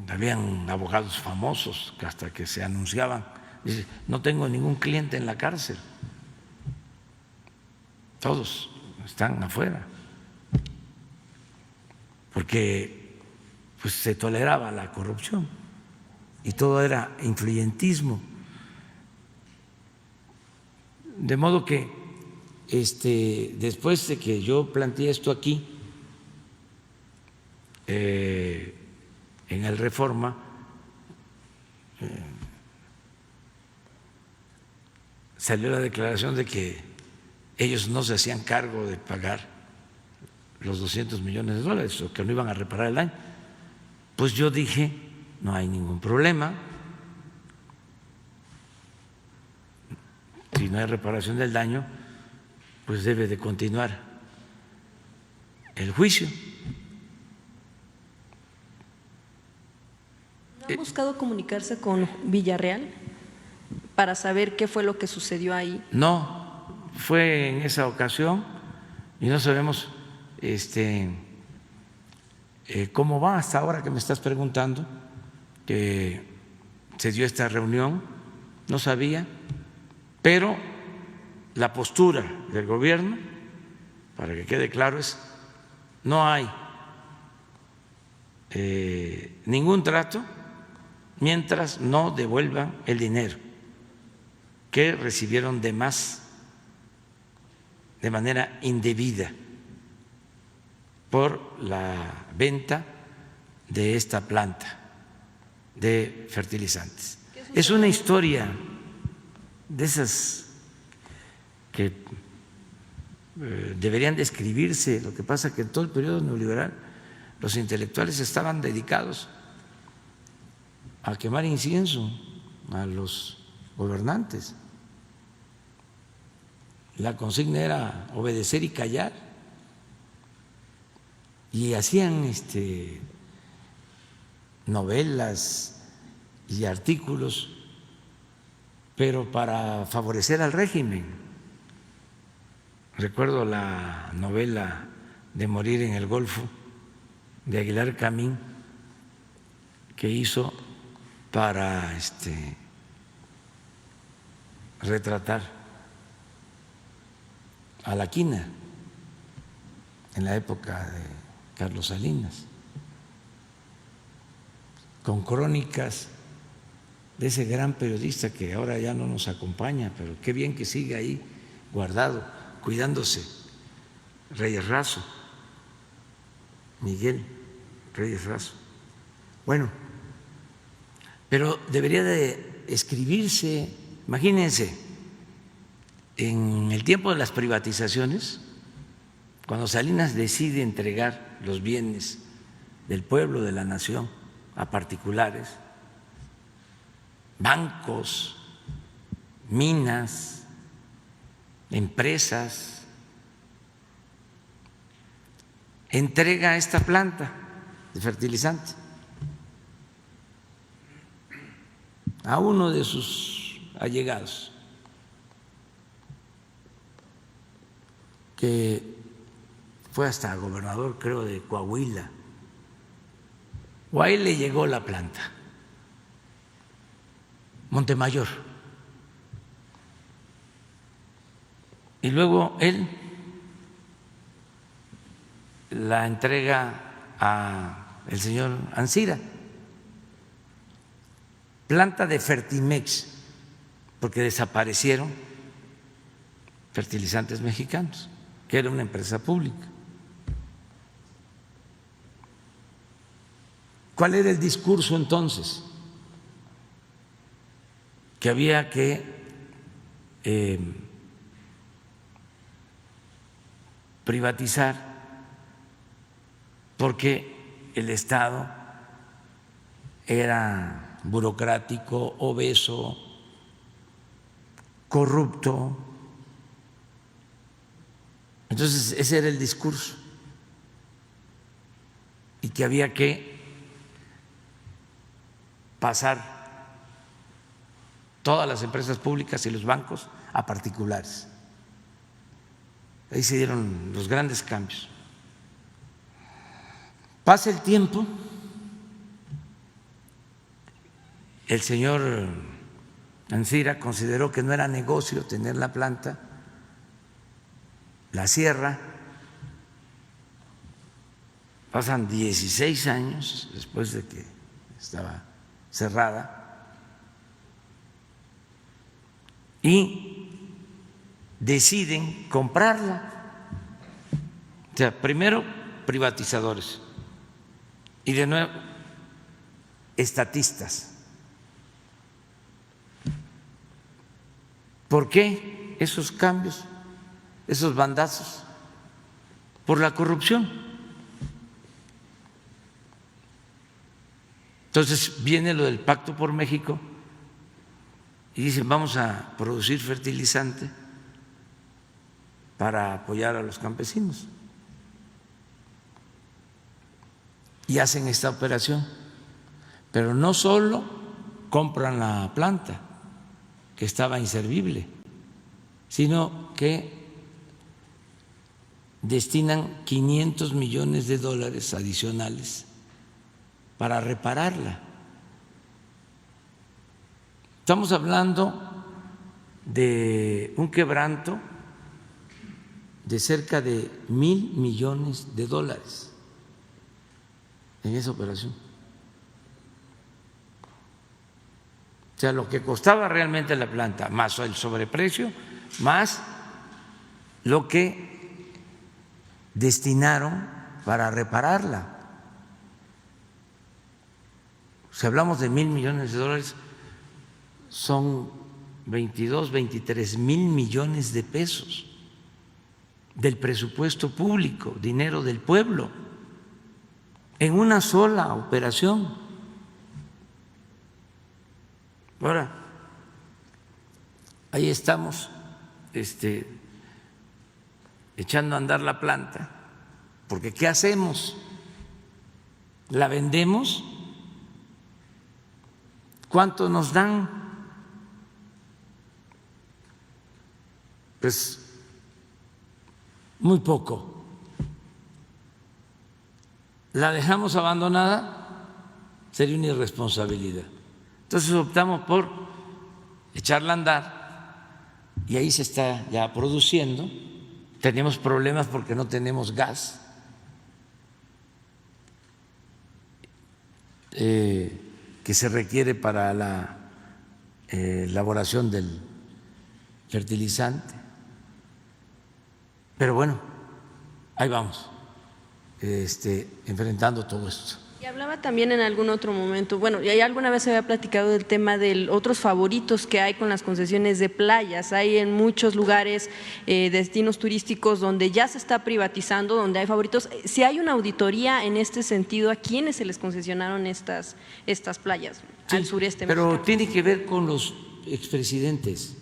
habían abogados famosos que hasta que se anunciaban, dice: no tengo ningún cliente en la cárcel, todos están afuera, porque pues se toleraba la corrupción y todo era influyentismo. De modo que después de que yo planteé esto aquí en el Reforma, salió la declaración de que ellos no se hacían cargo de pagar los $200 millones o que no iban a reparar el daño. Pues yo dije: no hay ningún problema, si no hay reparación del daño, pues debe de continuar el juicio. ¿Ha buscado comunicarse con Villarreal para saber qué fue lo que sucedió ahí? No, fue en esa ocasión y no sabemos cómo va hasta ahora que me estás preguntando que se dio esta reunión. No sabía, pero la postura del gobierno, para que quede claro, es: no hay ningún trato mientras no devuelvan el dinero que recibieron de más de manera indebida por la venta de esta planta de fertilizantes. Es una historia de esas que deberían de escribirse. Lo que pasa es que en todo el periodo neoliberal los intelectuales estaban dedicados a quemar incienso a los gobernantes. La consigna era obedecer y callar, y hacían novelas y artículos, pero para favorecer al régimen. Recuerdo la novela de Morir en el Golfo de Aguilar Camín, que hizo para retratar a la quina en la época de Carlos Salinas, con crónicas de ese gran periodista que ahora ya no nos acompaña, pero qué bien que sigue ahí guardado, cuidándose, Reyes Razo, Miguel Reyes Razo. Bueno, pero debería de escribirse. Imagínense, en el tiempo de las privatizaciones, cuando Salinas decide entregar los bienes del pueblo, de la nación, a particulares, bancos, minas, empresas, entrega esta planta de fertilizante a uno de sus allegados, que fue hasta gobernador, creo, de Coahuila, o a él le llegó la planta, Montemayor, y luego él la entrega a el señor Ancira, planta de Fertimex, porque desaparecieron Fertilizantes Mexicanos, que era una empresa pública. ¿Cuál era el discurso entonces? Que había que privatizar porque el Estado era burocrático, obeso, corrupto. Entonces ese era el discurso, y que había que pasar todas las empresas públicas y los bancos a particulares. Ahí se dieron los grandes cambios. Pasa el tiempo, el señor Ancira consideró que no era negocio tener la planta, la cierra. Pasan 16 años después de que estaba cerrada y deciden comprarla. O sea, primero privatizadores y de nuevo estatistas. ¿Por qué esos cambios, esos bandazos? Por la corrupción. Entonces viene lo del Pacto por México y dicen vamos a producir fertilizante para apoyar a los campesinos. Y hacen esta operación, pero no solo compran la planta, que estaba inservible, sino que destinan $500 millones adicionales para repararla. Estamos hablando de un quebranto de cerca de $1,000 millones en esa operación. O sea, lo que costaba realmente la planta, más el sobreprecio, más lo que destinaron para repararla. Si hablamos de $1,000 millones, son 22, 23,000 millones de pesos del presupuesto público, dinero del pueblo, en una sola operación. Ahora, ahí estamos echando a andar la planta, porque ¿qué hacemos? ¿La vendemos? ¿Cuánto nos dan? Pues muy poco. ¿La dejamos abandonada? Sería una irresponsabilidad. Entonces optamos por echarla a andar y ahí se está ya produciendo. Tenemos problemas porque no tenemos gas. Que se requiere para la elaboración del fertilizante. Pero bueno, ahí vamos, enfrentando todo esto. Y hablaba también en algún otro momento, bueno, ya alguna vez se había platicado del tema de otros favoritos que hay con las concesiones de playas. Hay en muchos lugares destinos turísticos donde ya se está privatizando, donde hay favoritos. Si hay una auditoría en este sentido, ¿a quiénes se les concesionaron estas playas al sureste mexicano? Pero tiene que ver con los expresidentes.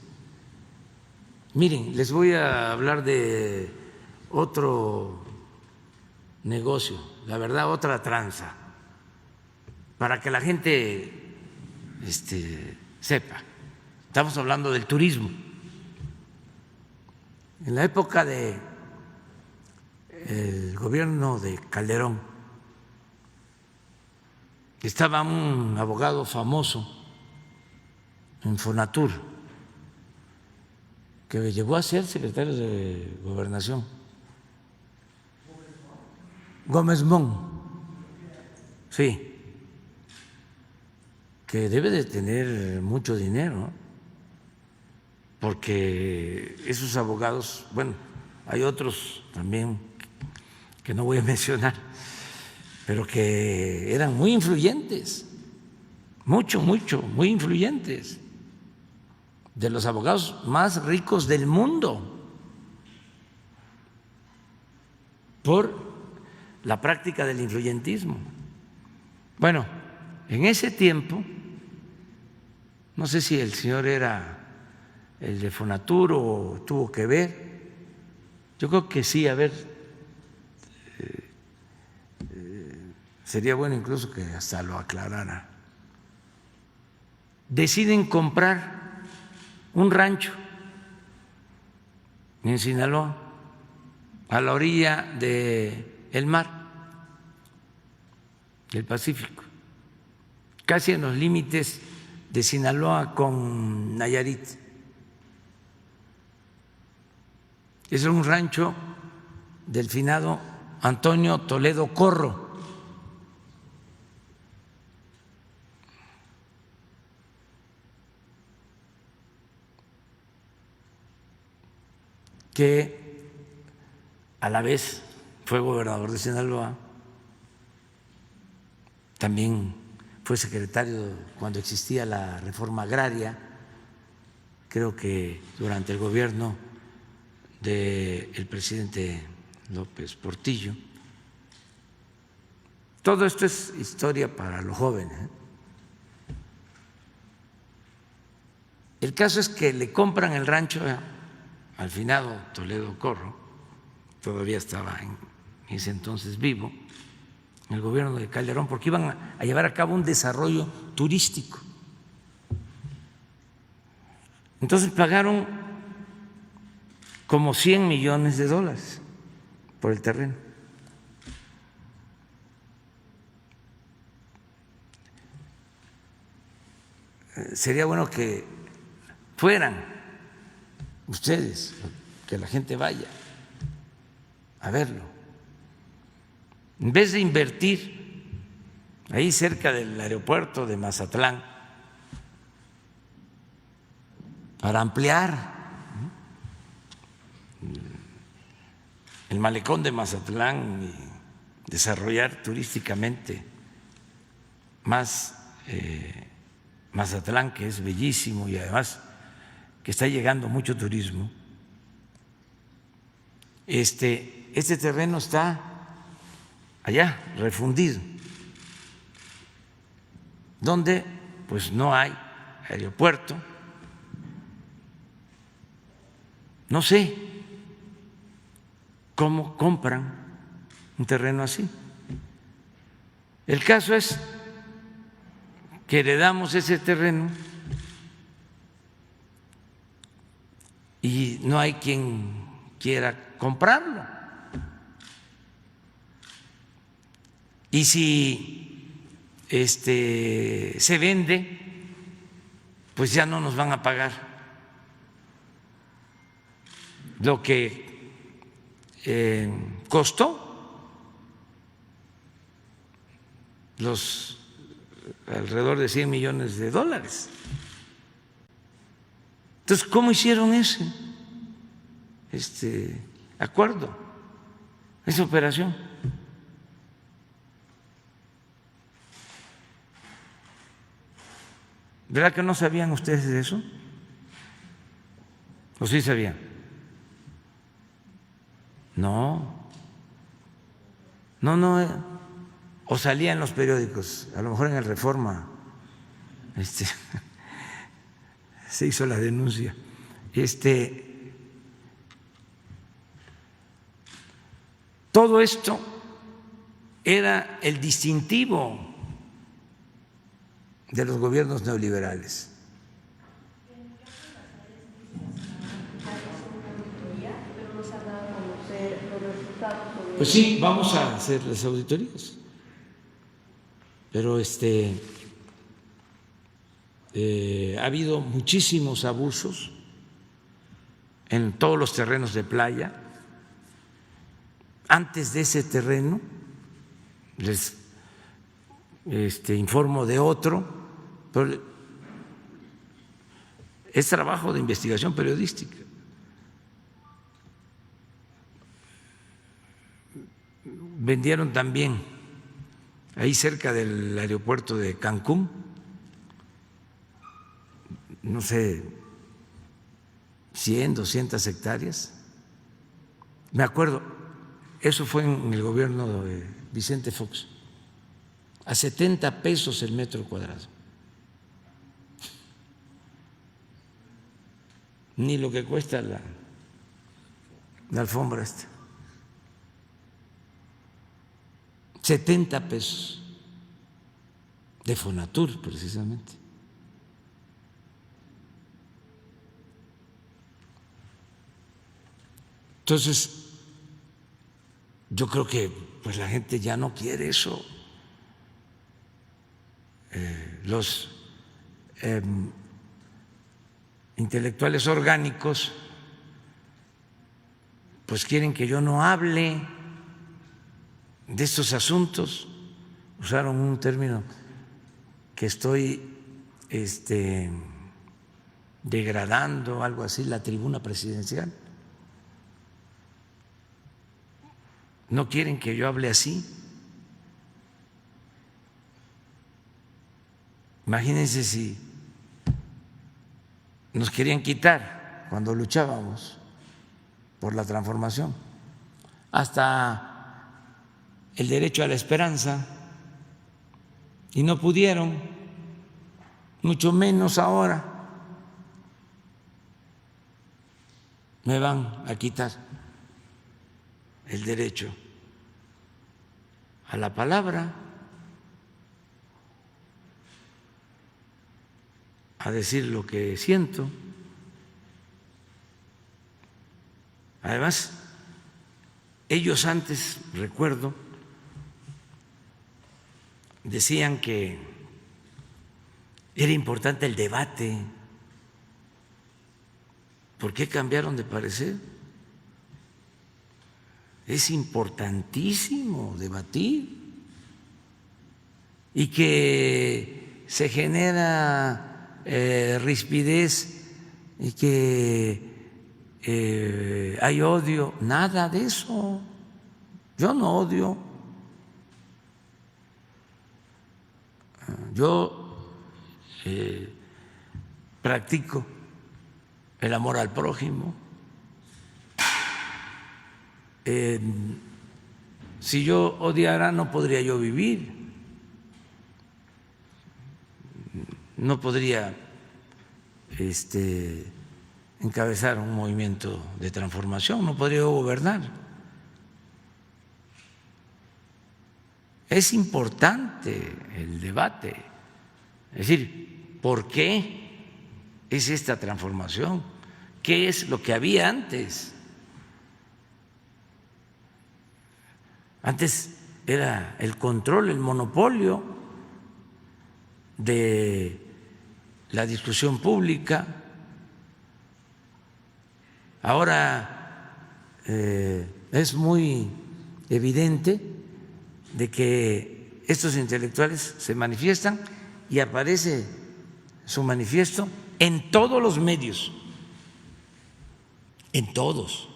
Miren, les voy a hablar de otro negocio, la verdad, otra tranza, para que la gente sepa. Estamos hablando del turismo. En la época del gobierno de Calderón estaba un abogado famoso en Fonatur que llegó a ser secretario de Gobernación, Gómez Mon, sí, que debe de tener mucho dinero, ¿no? porque esos abogados, bueno, hay otros también que no voy a mencionar, pero que eran muy influyentes, muy influyentes, de los abogados más ricos del mundo, por la práctica del influyentismo. Bueno, en ese tiempo, no sé si el señor era el de Fonatur o tuvo que ver, yo creo que sí, a ver, sería bueno incluso que hasta lo aclarara. Deciden comprar un rancho en Sinaloa, a la orilla del mar, del Pacífico, casi en los límites de Sinaloa con Nayarit. Es un rancho del finado Antonio Toledo Corro. Que a la vez fue gobernador de Sinaloa, también fue secretario cuando existía la reforma agraria, creo que durante el gobierno del presidente López Portillo. Todo esto es historia para los jóvenes. El caso es que le compran el rancho al finado Toledo Corro, todavía estaba en ese entonces vivo, en el gobierno de Calderón, porque iban a llevar a cabo un desarrollo turístico. Entonces pagaron como $100 millones por el terreno. Sería bueno que fueran ustedes, que la gente vaya a verlo. En vez de invertir ahí cerca del aeropuerto de Mazatlán para ampliar el malecón de Mazatlán y desarrollar turísticamente más Mazatlán, que es bellísimo y además que está llegando mucho turismo. Este terreno está allá, refundido, donde pues no hay aeropuerto. No sé cómo compran un terreno así. El caso es que heredamos ese terreno y no hay quien quiera comprarlo. Y si se vende, pues ya no nos van a pagar lo que costó, los alrededor de $100 millones. Entonces, ¿cómo hicieron ese acuerdo, esa operación? ¿Verdad que no sabían ustedes de eso? ¿O sí sabían? No, o salía en los periódicos, a lo mejor en el Reforma se hizo la denuncia. Todo esto era el distintivo de los gobiernos neoliberales. Pues sí, vamos a hacer las auditorías, pero ha habido muchísimos abusos en todos los terrenos de playa. Antes de ese terreno, les informo de otro, pero es trabajo de investigación periodística. Vendieron también ahí cerca del aeropuerto de Cancún, no sé, 100, 200 hectáreas. Me acuerdo, eso fue en el gobierno de Vicente Fox, a 70 pesos el metro cuadrado. Ni lo que cuesta la alfombra esta. 70 pesos de Fonatur, precisamente. Entonces, yo creo que pues la gente ya no quiere eso. Los intelectuales orgánicos pues quieren que yo no hable de estos asuntos. Usaron un término que estoy degradando, algo así, la tribuna presidencial. No quieren que yo hable así. Imagínense si nos querían quitar cuando luchábamos por la transformación, hasta el derecho a la esperanza, y no pudieron, mucho menos ahora me van a quitar el derecho a la palabra, a decir lo que siento. Además, ellos antes, recuerdo, decían que era importante el debate. ¿Por qué cambiaron de parecer? Es importantísimo debatir, y que se genera rispidez y que hay odio. Nada de eso. Yo no odio. Yo practico el amor al prójimo. Si yo odiara, no podría yo vivir, no podría encabezar un movimiento de transformación, no podría gobernar. Es importante el debate, es decir, ¿por qué es esta transformación? ¿Qué es lo que había antes? Antes era el control, el monopolio de la discusión pública. Ahora es muy evidente de que estos intelectuales se manifiestan y aparece su manifiesto en todos los medios, en todos,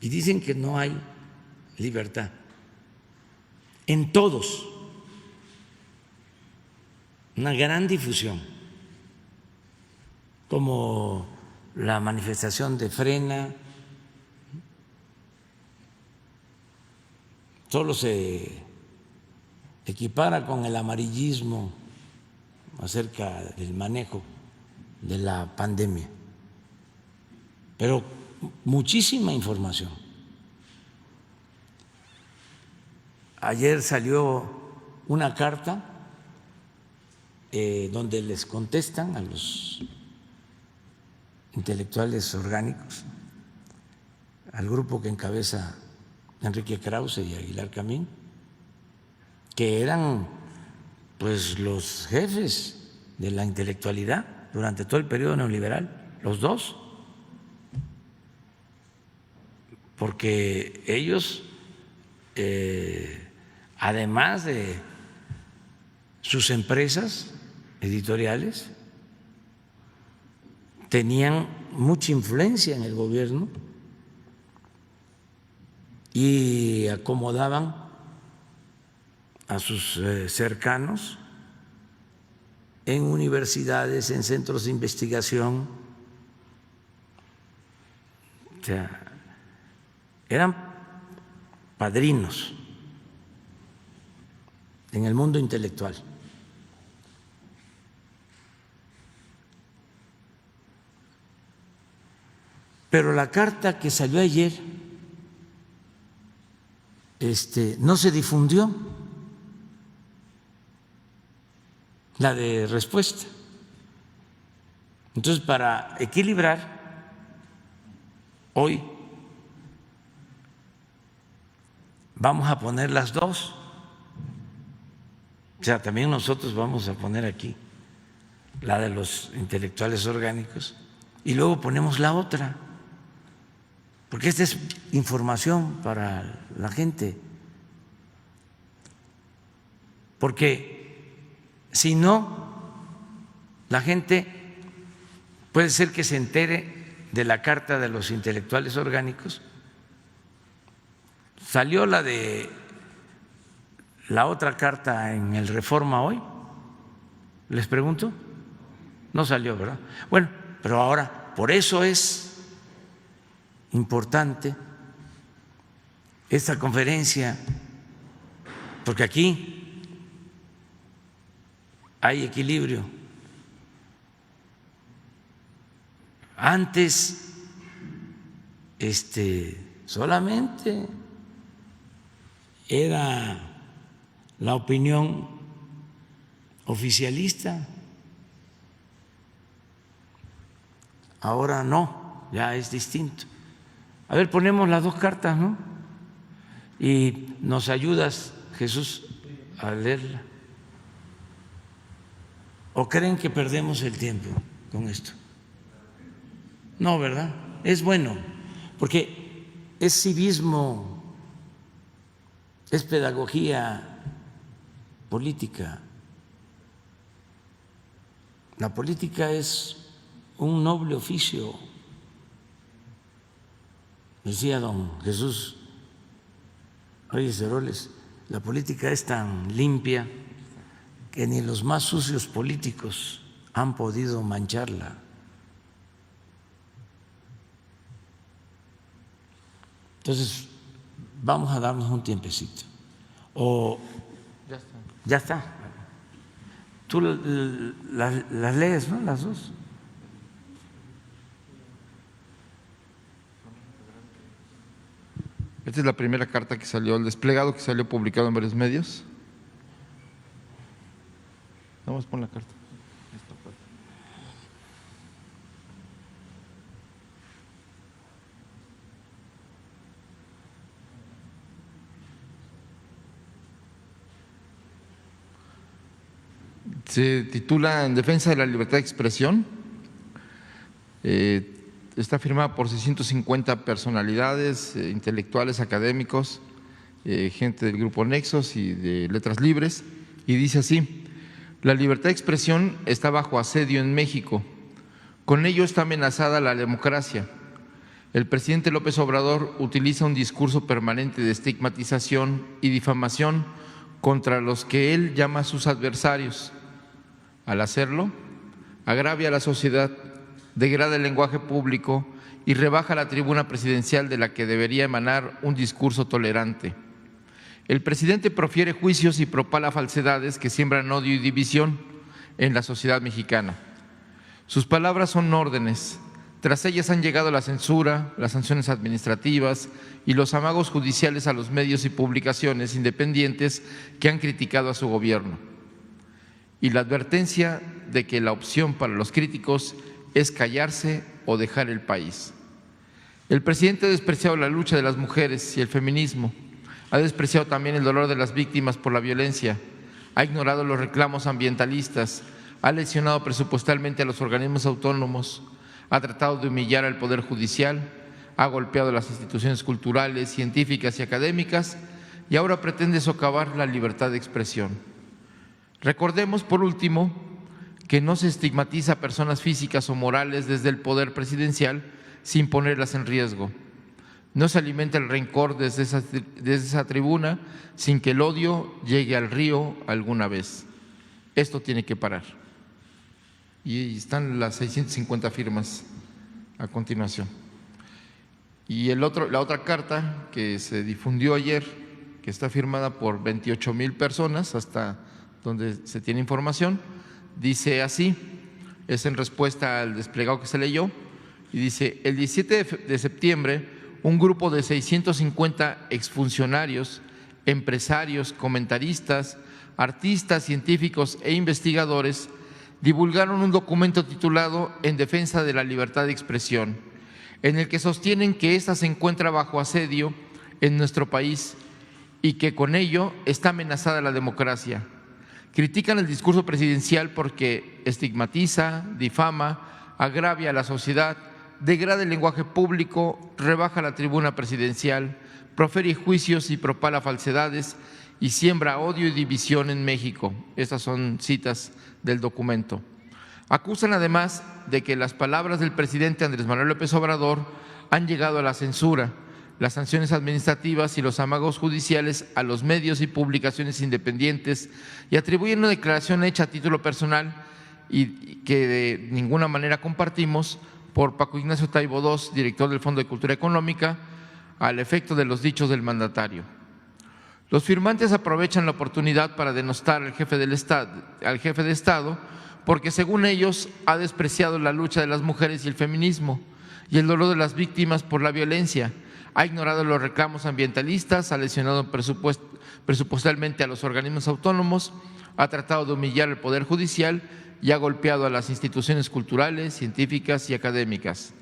y dicen que no hay libertad. En todos, una gran difusión, como la manifestación de Frena. Solo se equipara con el amarillismo acerca del manejo de la pandemia, pero muchísima información. Ayer salió una carta donde les contestan a los intelectuales orgánicos, al grupo que encabeza Enrique Krause y Aguilar Camín, que eran pues los jefes de la intelectualidad durante todo el periodo neoliberal, los dos, porque ellos además de sus empresas editoriales, tenían mucha influencia en el gobierno y acomodaban a sus cercanos en universidades, en centros de investigación. O sea, eran padrinos en el mundo intelectual. Pero la carta que salió ayer no se difundió, la de respuesta. Entonces, para equilibrar, hoy vamos a poner las dos. O sea, también nosotros vamos a poner aquí la de los intelectuales orgánicos y luego ponemos la otra, porque esta es información para la gente. Porque si no, la gente puede ser que se entere de la carta de los intelectuales orgánicos. Salió la de la otra carta en el Reforma hoy, les pregunto, no salió, ¿verdad? Bueno, pero ahora, por eso es importante esta conferencia, porque aquí hay equilibrio. Antes, solamente era la opinión oficialista, ahora no, ya es distinto. A ver, ponemos las dos cartas, ¿no? Y nos ayudas, Jesús, a leerla. ¿O creen que perdemos el tiempo con esto? No, ¿verdad? Es bueno, porque es civismo, es pedagogía política. La política es un noble oficio. Decía don Jesús Reyes Heroles, la política es tan limpia que ni los más sucios políticos han podido mancharla. Entonces, vamos a darnos un tiempecito. O ya está. Tú las lees, ¿no? Las dos. Esta es la primera carta que salió, el desplegado que salió publicado en varios medios. Vamos a poner la carta. Se titula En defensa de la libertad de expresión. Está firmada por 650 personalidades, intelectuales, académicos, gente del Grupo Nexos y de Letras Libres, y dice así: la libertad de expresión está bajo asedio en México. Con ello está amenazada la democracia. El presidente López Obrador utiliza un discurso permanente de estigmatización y difamación contra los que él llama sus adversarios. Al hacerlo, agravia a la sociedad, degrada el lenguaje público y rebaja la tribuna presidencial de la que debería emanar un discurso tolerante. El presidente profiere juicios y propala falsedades que siembran odio y división en la sociedad mexicana. Sus palabras son órdenes. Tras ellas han llegado la censura, las sanciones administrativas y los amagos judiciales a los medios y publicaciones independientes que han criticado a su gobierno. Y la advertencia de que la opción para los críticos es callarse o dejar el país. El presidente ha despreciado la lucha de las mujeres y el feminismo, ha despreciado también el dolor de las víctimas por la violencia, ha ignorado los reclamos ambientalistas, ha lesionado presupuestalmente a los organismos autónomos, ha tratado de humillar al Poder Judicial, ha golpeado las instituciones culturales, científicas y académicas y ahora pretende socavar la libertad de expresión. Recordemos, por último, que no se estigmatiza a personas físicas o morales desde el poder presidencial sin ponerlas en riesgo. No se alimenta el rencor desde esa tribuna sin que el odio llegue al río alguna vez. Esto tiene que parar. Y están las 650 firmas a continuación. Y la otra carta que se difundió ayer, que está firmada por 28,000 personas, hasta donde se tiene información, dice así, es en respuesta al desplegado que se leyó, y dice: el 17 de septiembre, un grupo de 650 exfuncionarios, empresarios, comentaristas, artistas, científicos e investigadores divulgaron un documento titulado En defensa de la libertad de expresión, en el que sostienen que ésta se encuentra bajo asedio en nuestro país y que con ello está amenazada la democracia. Critican el discurso presidencial porque estigmatiza, difama, agravia a la sociedad, degrada el lenguaje público, rebaja la tribuna presidencial, profiere juicios y propala falsedades y siembra odio y división en México. Estas son citas del documento. Acusan además de que las palabras del presidente Andrés Manuel López Obrador han llegado a la censura, las sanciones administrativas y los amagos judiciales a los medios y publicaciones independientes, y atribuyen una declaración hecha a título personal y que de ninguna manera compartimos por Paco Ignacio Taibo II, director del Fondo de Cultura Económica, al efecto de los dichos del mandatario. Los firmantes aprovechan la oportunidad para denostar al jefe de Estado, porque según ellos ha despreciado la lucha de las mujeres y el feminismo y el dolor de las víctimas por la violencia, ha ignorado los reclamos ambientalistas, ha lesionado presupuestalmente a los organismos autónomos, ha tratado de humillar al Poder Judicial y ha golpeado a las instituciones culturales, científicas y académicas.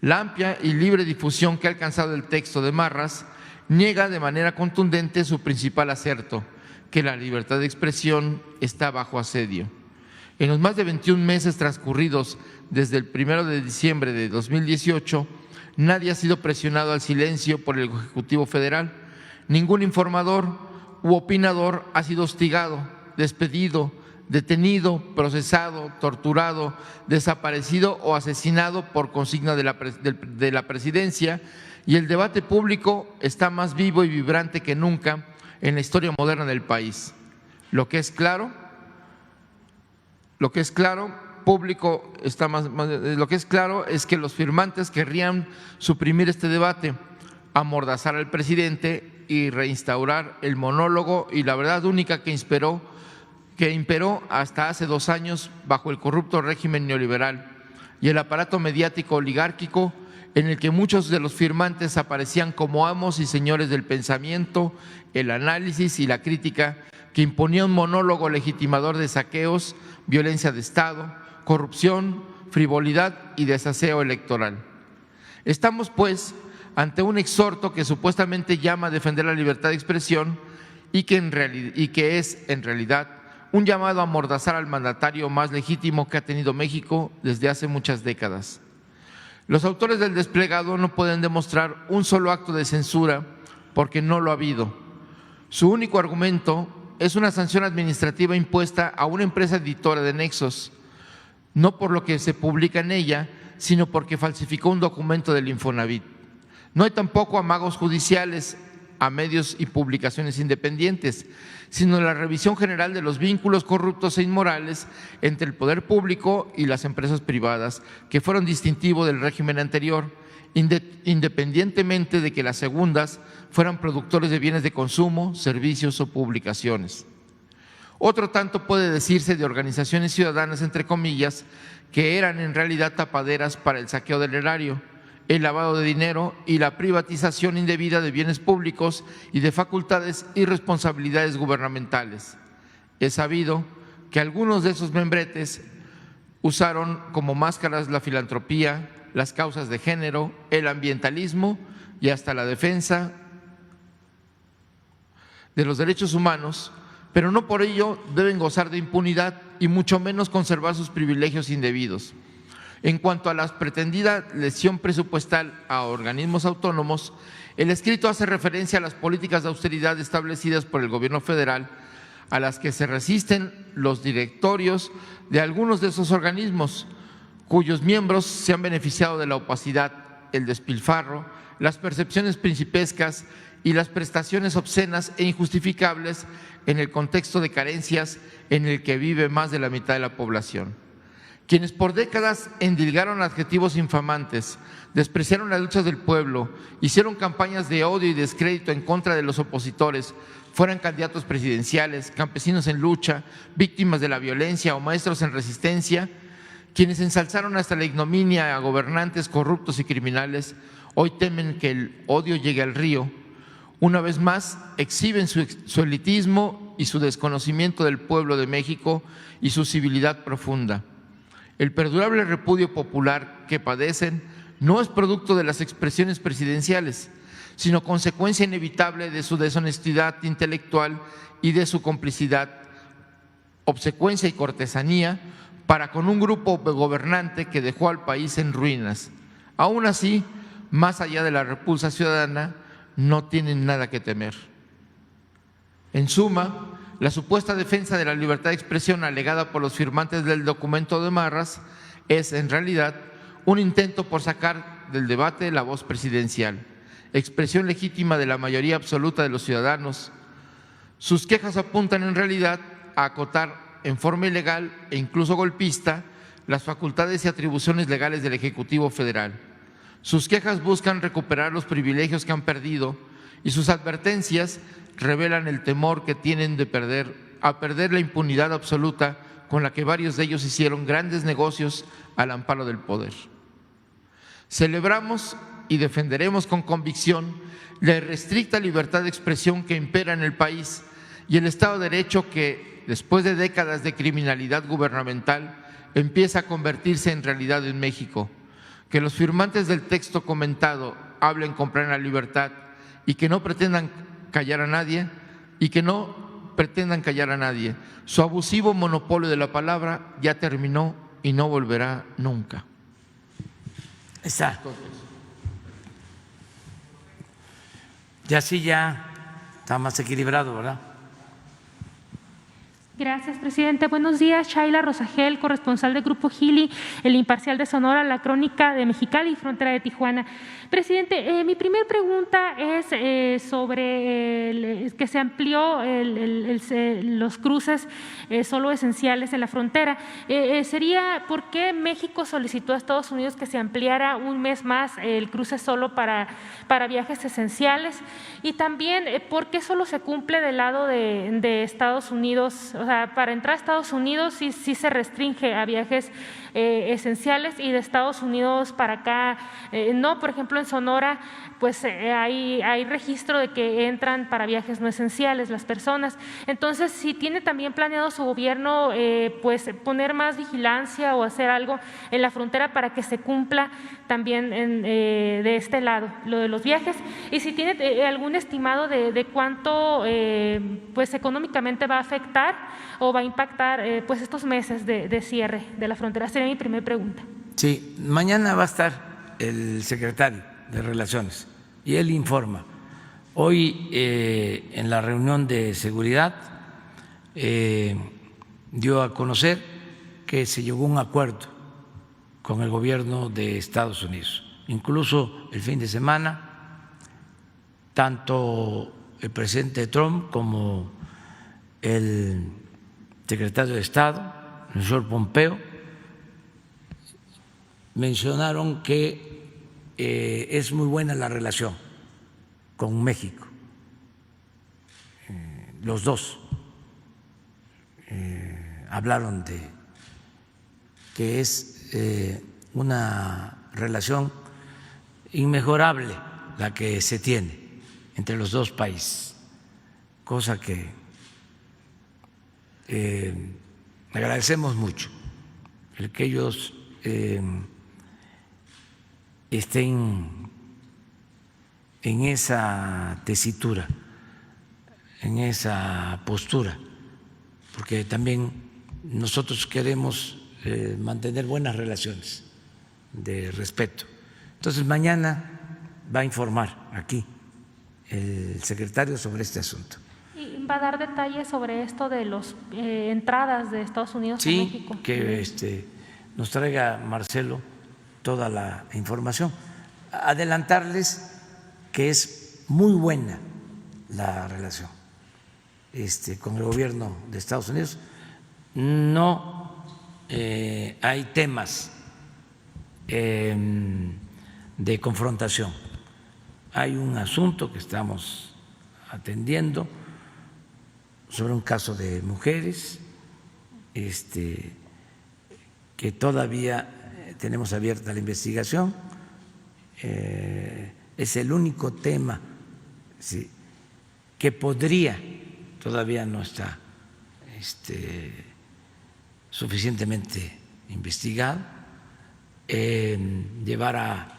La amplia y libre difusión que ha alcanzado el texto de Marras niega de manera contundente su principal acerto, que la libertad de expresión está bajo asedio. En los más de 21 meses transcurridos desde el 1 de diciembre de 2018, nadie ha sido presionado al silencio por el Ejecutivo Federal. Ningún informador u opinador ha sido hostigado, despedido, detenido, procesado, torturado, desaparecido o asesinado por consigna de la presidencia, y el debate público está más vivo y vibrante que nunca en la historia moderna del país. Lo que es claro es que los firmantes querrían suprimir este debate, amordazar al presidente y reinstaurar el monólogo y la verdad única que imperó hasta hace 2 años bajo el corrupto régimen neoliberal y el aparato mediático oligárquico, en el que muchos de los firmantes aparecían como amos y señores del pensamiento, el análisis y la crítica, que imponía un monólogo legitimador de saqueos, violencia de Estado, corrupción, frivolidad y desaseo electoral. Estamos, pues, ante un exhorto que supuestamente llama a defender la libertad de expresión y que es, en realidad, un llamado a amordazar al mandatario más legítimo que ha tenido México desde hace muchas décadas. Los autores del desplegado no pueden demostrar un solo acto de censura porque no lo ha habido. Su único argumento es una sanción administrativa impuesta a una empresa editora de Nexos, no por lo que se publica en ella, sino porque falsificó un documento del Infonavit. No hay tampoco amagos judiciales a medios y publicaciones independientes, sino la revisión general de los vínculos corruptos e inmorales entre el poder público y las empresas privadas, que fueron distintivo del régimen anterior, independientemente de que las segundas fueran productores de bienes de consumo, servicios o publicaciones. Otro tanto puede decirse de organizaciones ciudadanas, entre comillas, que eran en realidad tapaderas para el saqueo del erario, el lavado de dinero y la privatización indebida de bienes públicos y de facultades y responsabilidades gubernamentales. Es sabido que algunos de esos membretes usaron como máscaras la filantropía, las causas de género, el ambientalismo y hasta la defensa de los derechos humanos, pero no por ello deben gozar de impunidad y mucho menos conservar sus privilegios indebidos. En cuanto a la pretendida lesión presupuestal a organismos autónomos, el escrito hace referencia a las políticas de austeridad establecidas por el gobierno federal, a las que se resisten los directorios de algunos de esos organismos, cuyos miembros se han beneficiado de la opacidad, el despilfarro, las percepciones principescas y las prestaciones obscenas e injustificables en el contexto de carencias en el que vive más de la mitad de la población. Quienes por décadas endilgaron adjetivos infamantes, despreciaron las luchas del pueblo, hicieron campañas de odio y descrédito en contra de los opositores, fueran candidatos presidenciales, campesinos en lucha, víctimas de la violencia o maestros en resistencia, quienes ensalzaron hasta la ignominia a gobernantes corruptos y criminales, hoy temen que el odio llegue al río. Una vez más, exhiben su elitismo y su desconocimiento del pueblo de México y su civilidad profunda. El perdurable repudio popular que padecen no es producto de las expresiones presidenciales, sino consecuencia inevitable de su deshonestidad intelectual y de su complicidad, obsecuencia y cortesanía para con un grupo gobernante que dejó al país en ruinas. Aún así, más allá de la repulsa ciudadana, no tienen nada que temer. En suma, la supuesta defensa de la libertad de expresión alegada por los firmantes del documento de Marras es, en realidad, un intento por sacar del debate la voz presidencial, expresión legítima de la mayoría absoluta de los ciudadanos. Sus quejas apuntan, en realidad, a acotar en forma ilegal e incluso golpista las facultades y atribuciones legales del Ejecutivo Federal. Sus quejas buscan recuperar los privilegios que han perdido y sus advertencias revelan el temor que tienen de perder la impunidad absoluta con la que varios de ellos hicieron grandes negocios al amparo del poder. Celebramos y defenderemos con convicción la irrestricta libertad de expresión que impera en el país y el Estado de Derecho que, después de décadas de criminalidad gubernamental, empieza a convertirse en realidad en México. Que los firmantes del texto comentado hablen con plena libertad y que no pretendan callar a nadie Su abusivo monopolio de la palabra ya terminó y no volverá nunca. Está. Ya está más equilibrado, ¿verdad? Gracias, presidente. Buenos días, Shaila Rosagel, corresponsal del Grupo Gili, El Imparcial de Sonora, La Crónica de Mexicali y Frontera de Tijuana. Presidente, mi primera pregunta es sobre que se amplió los cruces solo esenciales en la frontera. Sería, ¿por qué México solicitó a Estados Unidos que se ampliara un mes más el cruce solo para viajes esenciales? Y también, ¿por qué solo se cumple del lado de Estados Unidos? O sea, para entrar a Estados Unidos sí se restringe a viajes esenciales y de Estados Unidos para acá no. Por ejemplo, en Sonora pues hay registro de que entran para viajes no esenciales las personas. Entonces, si tiene también planeado su gobierno pues poner más vigilancia o hacer algo en la frontera para que se cumpla también de este lado lo de los viajes, y si tiene algún estimado de cuánto pues económicamente va a afectar o va a impactar pues estos meses de cierre de la frontera. Sería mi primera pregunta. Sí, mañana va a estar el secretario de Relaciones y él informa. Hoy en la reunión de seguridad dio a conocer que se llegó a un acuerdo con el gobierno de Estados Unidos. Incluso el fin de semana, tanto el presidente Trump como el secretario de Estado, el señor Pompeo, mencionaron que es muy buena la relación con México. Los dos hablaron de que es una relación inmejorable la que se tiene entre los dos países, cosa que agradecemos mucho, el que ellos estén en esa tesitura, en esa postura, porque también nosotros queremos mantener buenas relaciones de respeto. Entonces, mañana va a informar aquí el secretario sobre este asunto. va a dar detalles sobre esto de las entradas de Estados Unidos a México. Sí, que nos traiga Marcelo toda la información. Adelantarles que es muy buena la relación con el gobierno de Estados Unidos. No hay temas de confrontación. Hay un asunto que estamos atendiendo sobre un caso de mujeres que todavía tenemos abierta la investigación. Es el único tema que podría, todavía no está suficientemente investigado, llevar a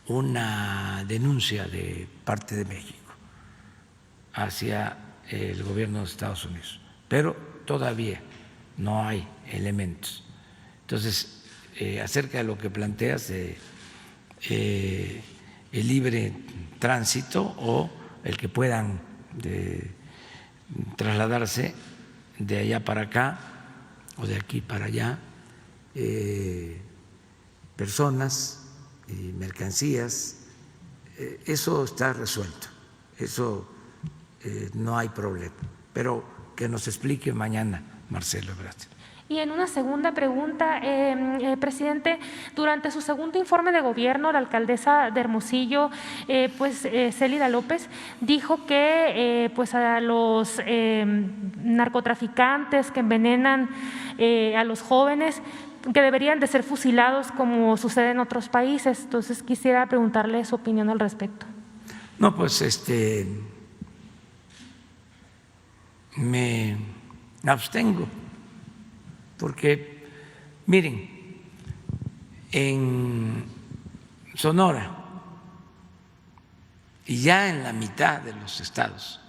una denuncia de parte de México hacia el gobierno de Estados Unidos, pero todavía no hay elementos. Entonces, acerca de lo que planteas de el libre tránsito o el que puedan trasladarse de allá para acá o de aquí para allá personas y mercancías, eso está resuelto, eso no hay problema, pero que nos explique mañana Marcelo Ebrard. Y en una segunda pregunta, presidente, durante su segundo informe de gobierno, la alcaldesa de Hermosillo, Célida López, dijo que a los narcotraficantes que envenenan a los jóvenes, que deberían de ser fusilados como sucede en otros países. Entonces quisiera preguntarle su opinión al respecto. No, pues me abstengo, porque miren, en Sonora y ya en la mitad de los estados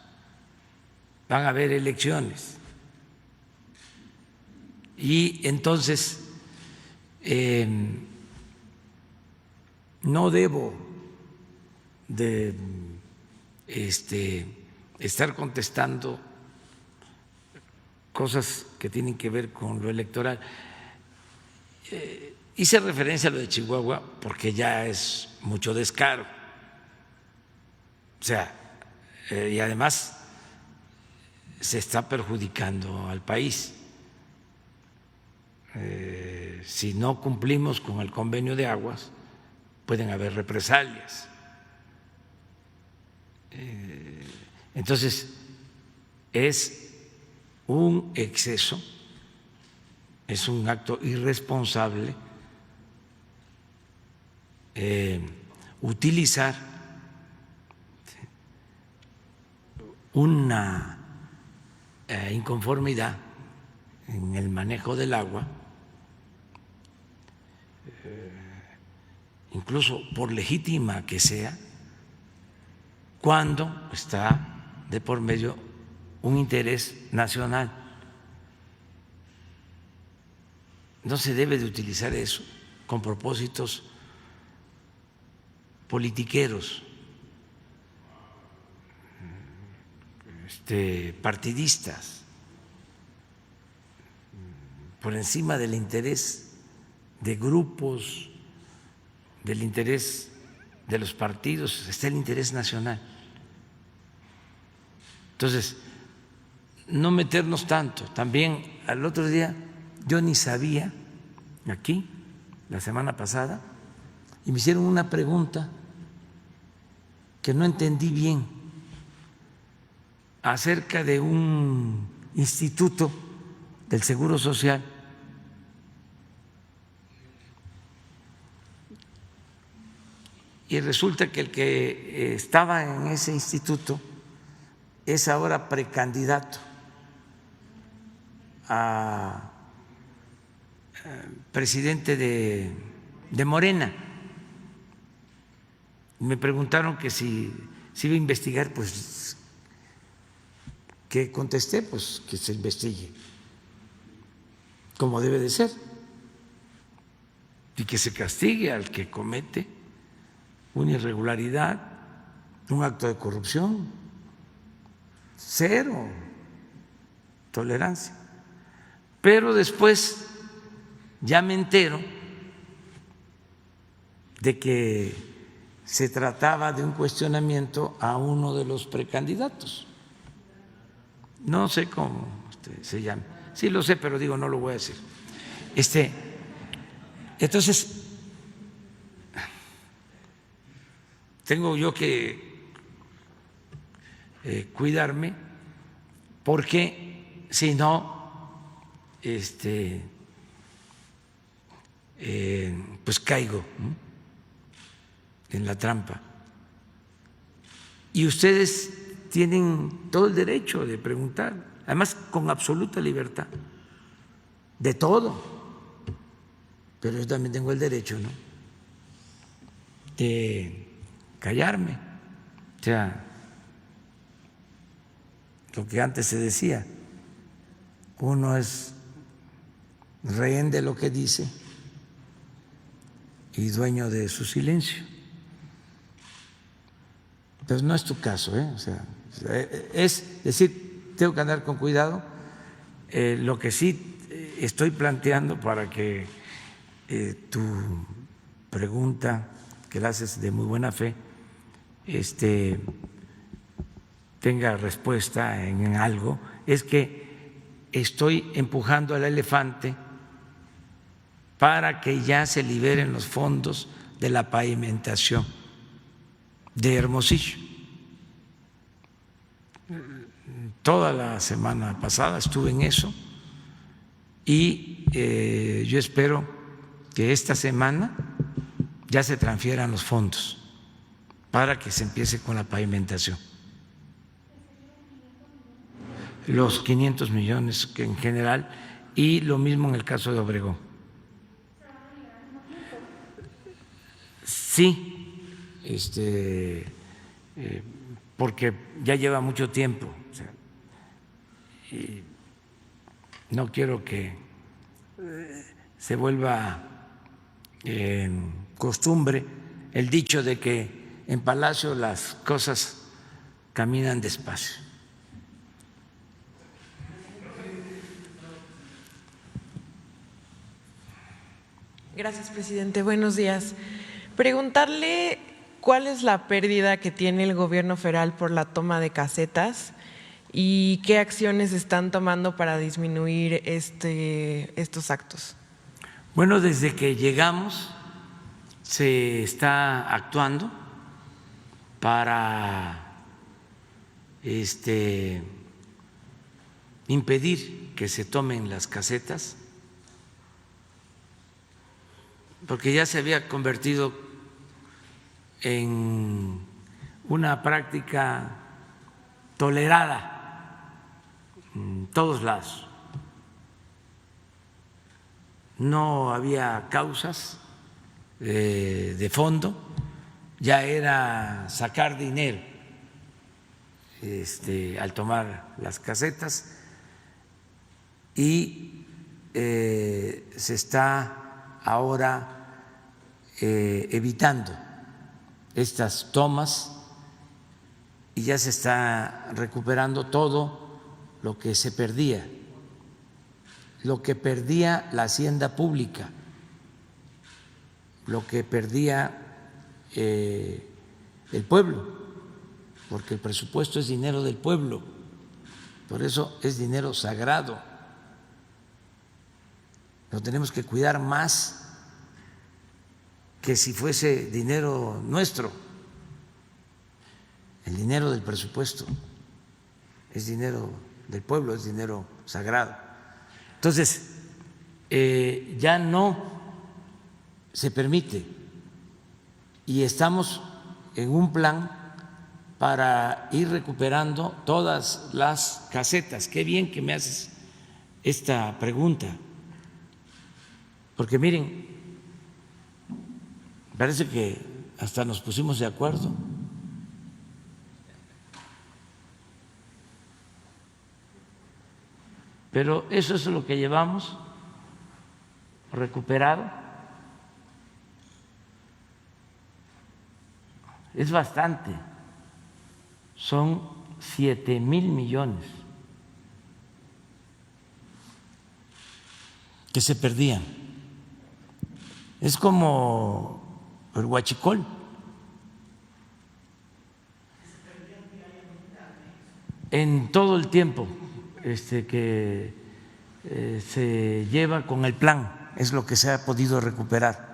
van a haber elecciones y entonces no debo de estar contestando cosas que tienen que ver con lo electoral. Hice referencia a lo de Chihuahua porque ya es mucho descaro. O sea, y además se está perjudicando al país. Si no cumplimos con el convenio de aguas, pueden haber represalias. Entonces, es un exceso, es un acto irresponsable utilizar una inconformidad en el manejo del agua, incluso por legítima que sea, cuando está de por medio un interés nacional. No se debe de utilizar eso con propósitos politiqueros, partidistas, por encima del interés de grupos, del interés de los partidos, está el interés nacional. Entonces, no meternos tanto. También al otro día yo ni sabía, aquí, la semana pasada, y me hicieron una pregunta que no entendí bien acerca de un instituto del Seguro Social y resulta que el que estaba en ese instituto es ahora precandidato a presidente de Morena. Me preguntaron que si iba a investigar, pues que contesté, pues que se investigue como debe de ser y que se castigue al que comete una irregularidad, un acto de corrupción. cero tolerancia. Pero después ya me entero de que se trataba de un cuestionamiento a uno de los precandidatos. No sé cómo se llama. Sí lo sé, pero digo, no lo voy a decir. Entonces, tengo yo que cuidarme porque si no, pues caigo, ¿no?, en la trampa. Y ustedes tienen todo el derecho de preguntar, además con absoluta libertad, de todo. Pero yo también tengo el derecho, ¿no?, de callarme. O sea, lo que antes se decía, uno es rehén de lo que dice y dueño de su silencio. Pero no es tu caso, ¿eh? O sea, es decir, tengo que andar con cuidado. Lo que sí estoy planteando para que tu pregunta, que la haces de muy buena fe, tenga respuesta en algo, es que estoy empujando al elefante para que ya se liberen los fondos de la pavimentación de Hermosillo. Toda la semana pasada estuve en eso y yo espero que esta semana ya se transfieran los fondos para que se empiece con la pavimentación. Los 500 millones que en general, y lo mismo en el caso de Obregón. Sí, porque ya lleva mucho tiempo, o sea, y no quiero que se vuelva costumbre el dicho de que en Palacio las cosas caminan despacio. Gracias, presidente. Buenos días. Preguntarle cuál es la pérdida que tiene el gobierno federal por la toma de casetas y qué acciones están tomando para disminuir estos actos. Bueno, desde que llegamos se está actuando para impedir que se tomen las casetas, porque ya se había convertido en una práctica tolerada en todos lados. No había causas de fondo, ya era sacar dinero al tomar las casetas y se está ahora evitando estas tomas y ya se está recuperando todo lo que se perdía, lo que perdía la hacienda pública, lo que perdía el pueblo, porque el presupuesto es dinero del pueblo, por eso es dinero sagrado, lo tenemos que cuidar más que si fuese dinero nuestro. El dinero del presupuesto es dinero del pueblo, es dinero sagrado. Entonces, ya no se permite y estamos en un plan para ir recuperando todas las casetas. Qué bien que me haces esta pregunta, porque miren, parece que hasta nos pusimos de acuerdo. Pero eso es lo que llevamos recuperado. Es bastante. Son 7,000 millones que se perdían. Es como el huachicol. En todo el tiempo que se lleva con el plan es lo que se ha podido recuperar.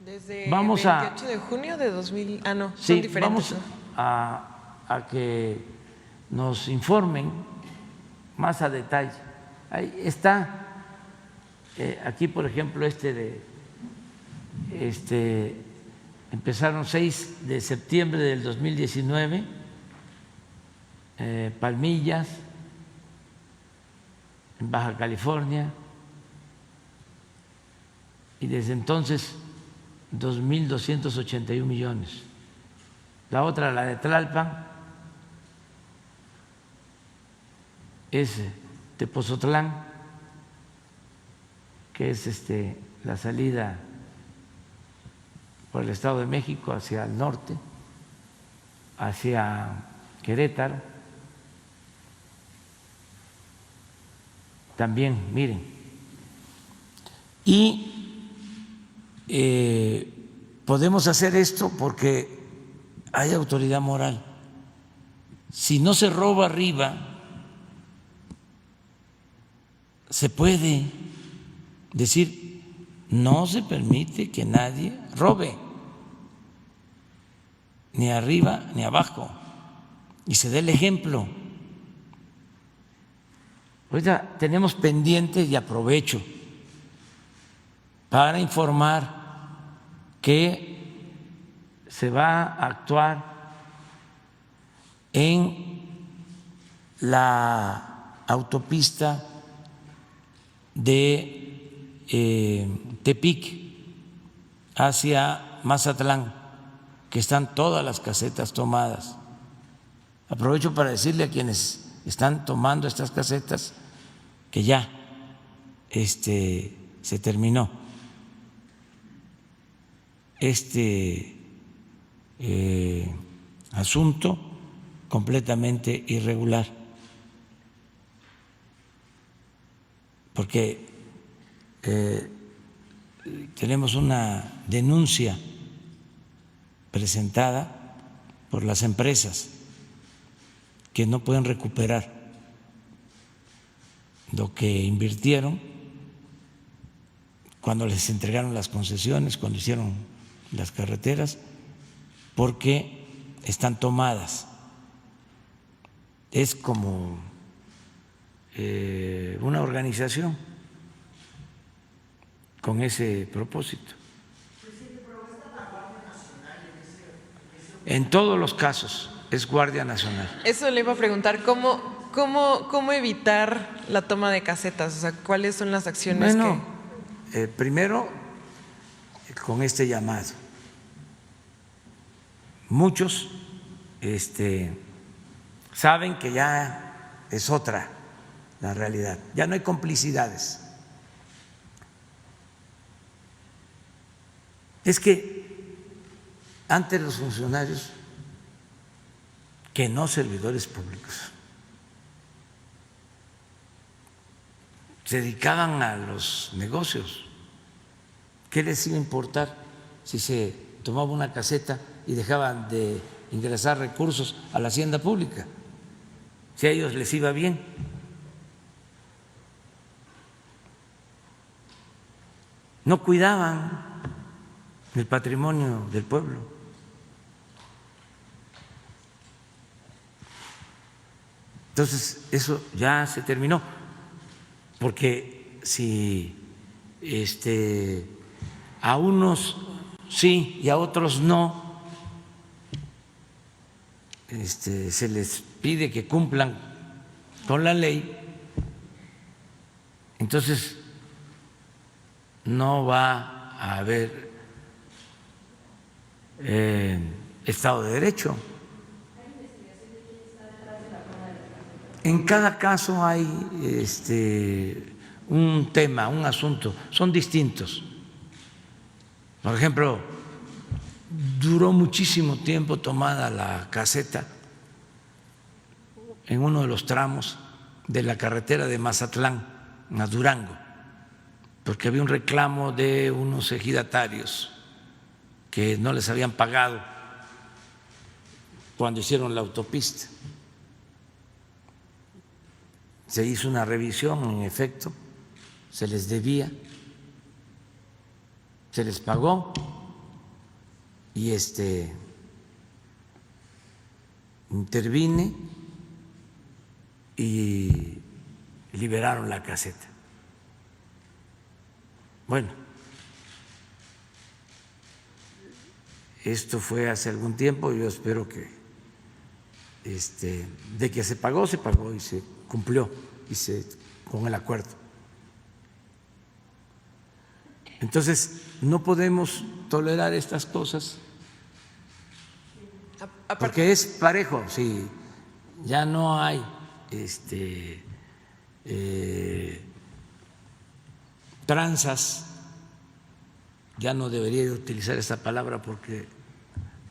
Desde el 28 de junio de 2000, no, sí, son diferentes. Vamos a que nos informen más a detalle. Ahí está, aquí por ejemplo empezaron 6 de septiembre del 2019, Palmillas, en Baja California, y desde entonces 2.281 millones. La otra, la de Tlalpan, es Tepozotlán, que es la salida por el Estado de México hacia el norte, hacia Querétaro. También, miren, y podemos hacer esto porque hay autoridad moral. Si no se roba arriba, se puede decir, no se permite que nadie robe, ni arriba ni abajo, y se dé el ejemplo. Ahorita tenemos pendiente, y aprovecho para informar que se va a actuar en la autopista de Tepic hacia Mazatlán, que están todas las casetas tomadas. Aprovecho para decirle a quienes están tomando estas casetas que ya se terminó asunto completamente irregular, porque tenemos una denuncia presentada por las empresas que no pueden recuperar lo que invirtieron cuando les entregaron las concesiones, cuando hicieron las carreteras, porque están tomadas. Es como una organización con ese propósito. En todos los casos es Guardia Nacional. Eso le iba a preguntar, ¿cómo evitar la toma de casetas? O sea, ¿cuáles son las acciones primero, con este llamado. Muchos saben que ya es otra la realidad, ya no hay complicidades. Es que antes los funcionarios, que no servidores públicos, se dedicaban a los negocios. ¿Qué les iba a importar si se tomaba una caseta y dejaban de ingresar recursos a la hacienda pública? Si a ellos les iba bien. No cuidaban el patrimonio del pueblo. Entonces, eso ya se terminó, porque si a unos sí y a otros no, se les pide que cumplan con la ley, entonces no va a haber Estado de Derecho. En cada caso hay un tema, un asunto, son distintos. Por ejemplo, duró muchísimo tiempo tomada la caseta en uno de los tramos de la carretera de Mazatlán a Durango, porque había un reclamo de unos ejidatarios que no les habían pagado cuando hicieron la autopista. Se hizo una revisión, en efecto, se les debía, se les pagó y intervine y liberaron la caseta. Bueno, esto fue hace algún tiempo, yo espero que de que se pagó y se cumplió con el acuerdo. Entonces, no podemos tolerar estas cosas porque es parejo, si ya no hay tranzas, ya no debería utilizar esa palabra porque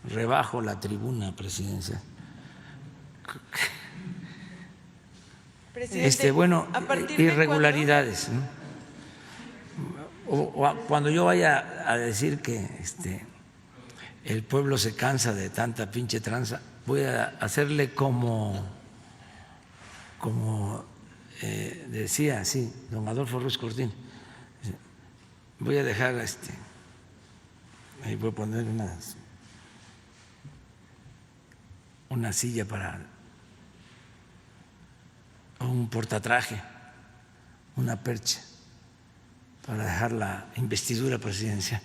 rebajo la tribuna presidencial. Bueno, irregularidades, ¿no? O cuando yo vaya a decir que el pueblo se cansa de tanta pinche tranza, voy a hacerle como decía así don Adolfo Ruiz Cortines, voy a dejar ahí voy a poner una silla para un portatraje, una percha para dejar la investidura presidencial.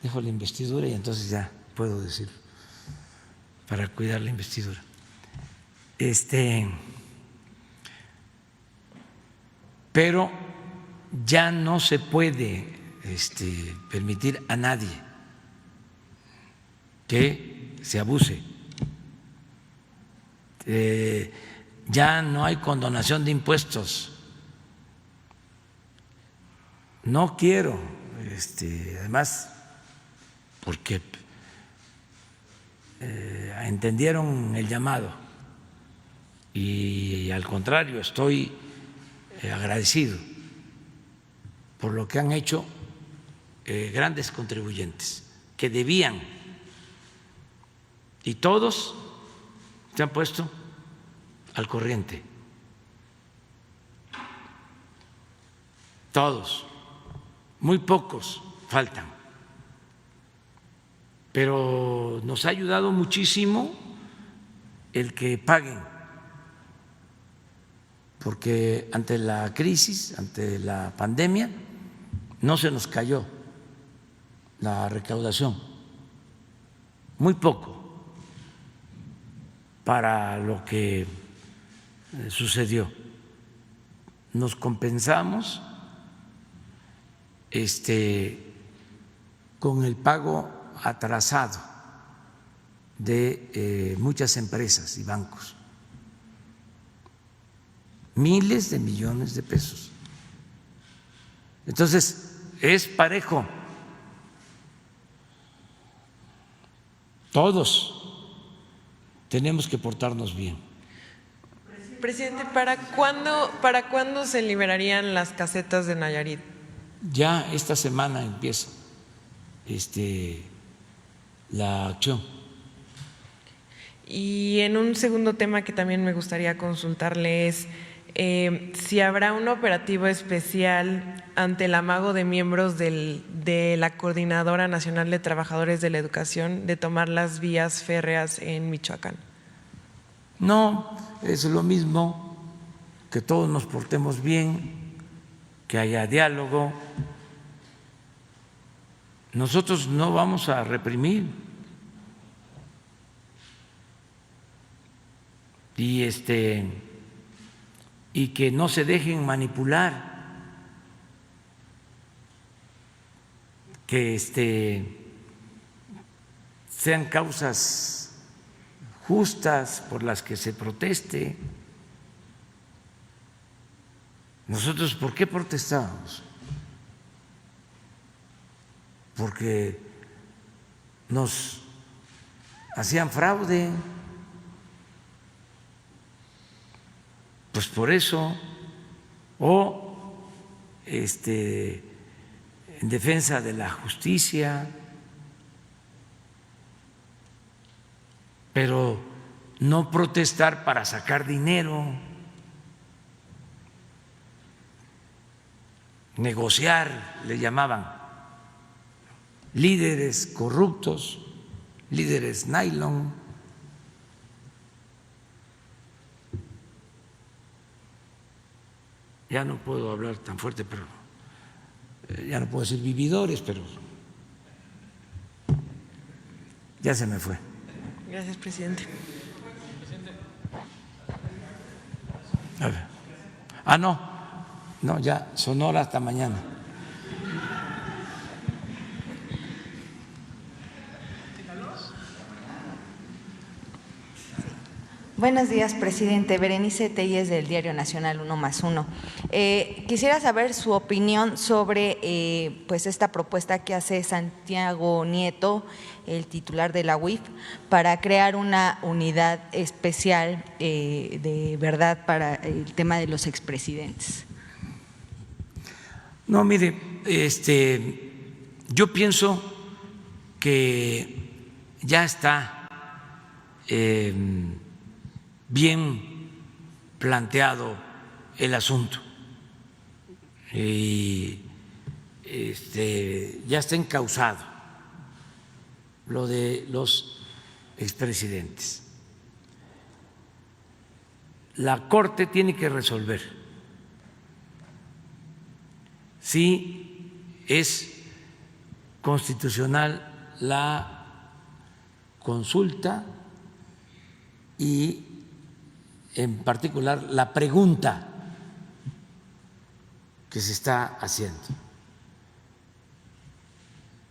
Dejo la investidura y entonces ya puedo decir, para cuidar la investidura. Pero ya no se puede permitir a nadie que se abuse. Ya no hay condonación de impuestos. No quiero, además, porque entendieron el llamado y al contrario, estoy agradecido por lo que han hecho grandes contribuyentes que debían y todos se han puesto al corriente, todos, muy pocos faltan, pero nos ha ayudado muchísimo el que paguen, porque ante la crisis, ante la pandemia, no se nos cayó la recaudación, muy poco para lo que sucedió. Nos compensamos con el pago atrasado de muchas empresas y bancos, miles de millones de pesos. Entonces, es parejo. Todos tenemos que portarnos bien. Presidente, ¿para cuándo se liberarían las casetas de Nayarit? Ya esta semana empieza la acción. Y en un segundo tema que también me gustaría consultarle es si habrá un operativo especial ante el amago de miembros de la Coordinadora Nacional de Trabajadores de la Educación de tomar las vías férreas en Michoacán. No, es lo mismo, que todos nos portemos bien, que haya diálogo. Nosotros no vamos a reprimir y que no se dejen manipular, que sean causas justas por las que se proteste. Nosotros, ¿por qué protestábamos? Porque nos hacían fraude, pues por eso, o en defensa de la justicia, pero no protestar para sacar dinero, negociar, le llamaban, líderes corruptos, líderes nylon. Ya no puedo hablar tan fuerte, pero ya no puedo decir vividores, pero ya se me fue. Gracias, presidente. A ver. No, ya Sonora hasta mañana. Buenos días, presidente. Berenice Telles, del Diario Nacional 1+1. Quisiera saber su opinión sobre pues esta propuesta que hace Santiago Nieto, el titular de la UIF, para crear una unidad especial de verdad para el tema de los expresidentes. No, mire, yo pienso que ya está bien planteado el asunto y ya está encauzado lo de los expresidentes. La Corte tiene que resolver si es constitucional la consulta y en particular la pregunta que se está haciendo,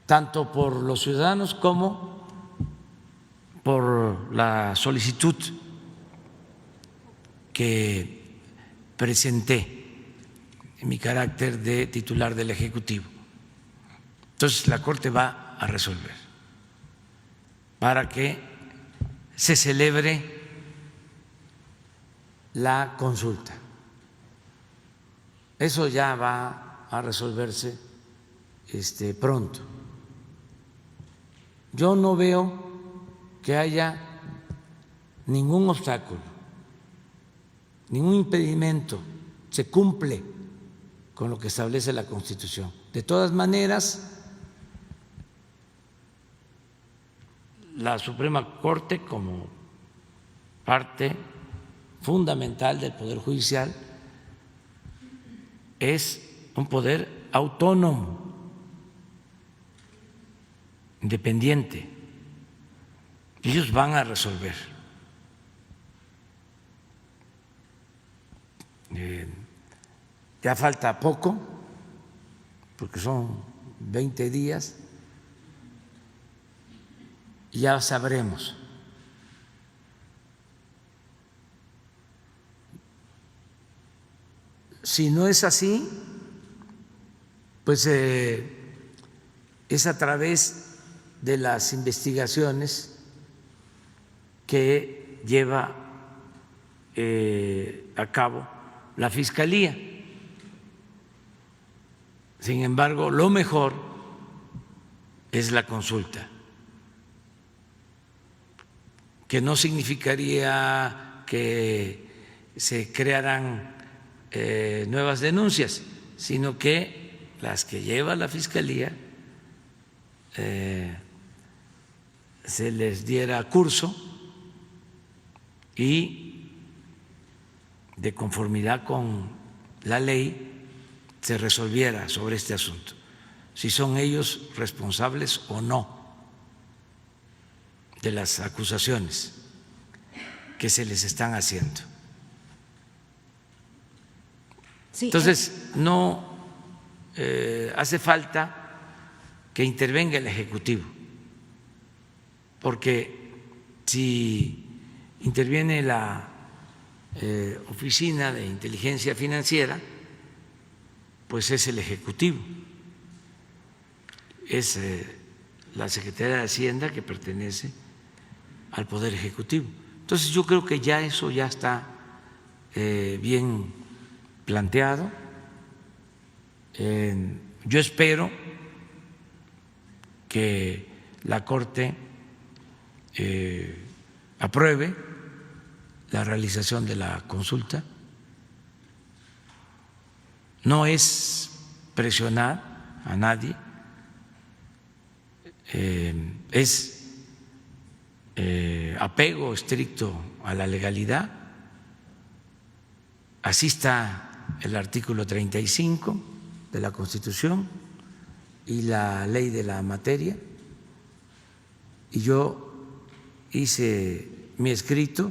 tanto por los ciudadanos como por la solicitud que presenté en mi carácter de titular del Ejecutivo. Entonces la Corte va a resolver para que se celebre la consulta. Eso ya va a resolverse pronto. Yo no veo que haya ningún obstáculo, ningún impedimento. Se cumple con lo que establece la Constitución. De todas maneras, la Suprema Corte, como parte fundamental del Poder Judicial, es un poder autónomo, independiente. Ellos van a resolver. Ya falta poco, porque son 20 días, y ya sabremos. Si no es así, pues es a través de las investigaciones que lleva a cabo la Fiscalía. Sin embargo, lo mejor es la consulta, que no significaría que se crearan nuevas denuncias, sino que las que lleva la Fiscalía se les diera curso y, de conformidad con la ley, se resolviera sobre este asunto, si son ellos responsables o no de las acusaciones que se les están haciendo. Sí, entonces, no hace falta que intervenga el Ejecutivo, porque si interviene la Oficina de Inteligencia Financiera, pues es el Ejecutivo, es la Secretaría de Hacienda, que pertenece al Poder Ejecutivo. Entonces yo creo que ya eso ya está bien planteado. Yo espero que la Corte apruebe la realización de la consulta. No es presionar a nadie, es apego estricto a la legalidad. Así está el artículo 35 de la Constitución y la ley de la materia, y yo hice mi escrito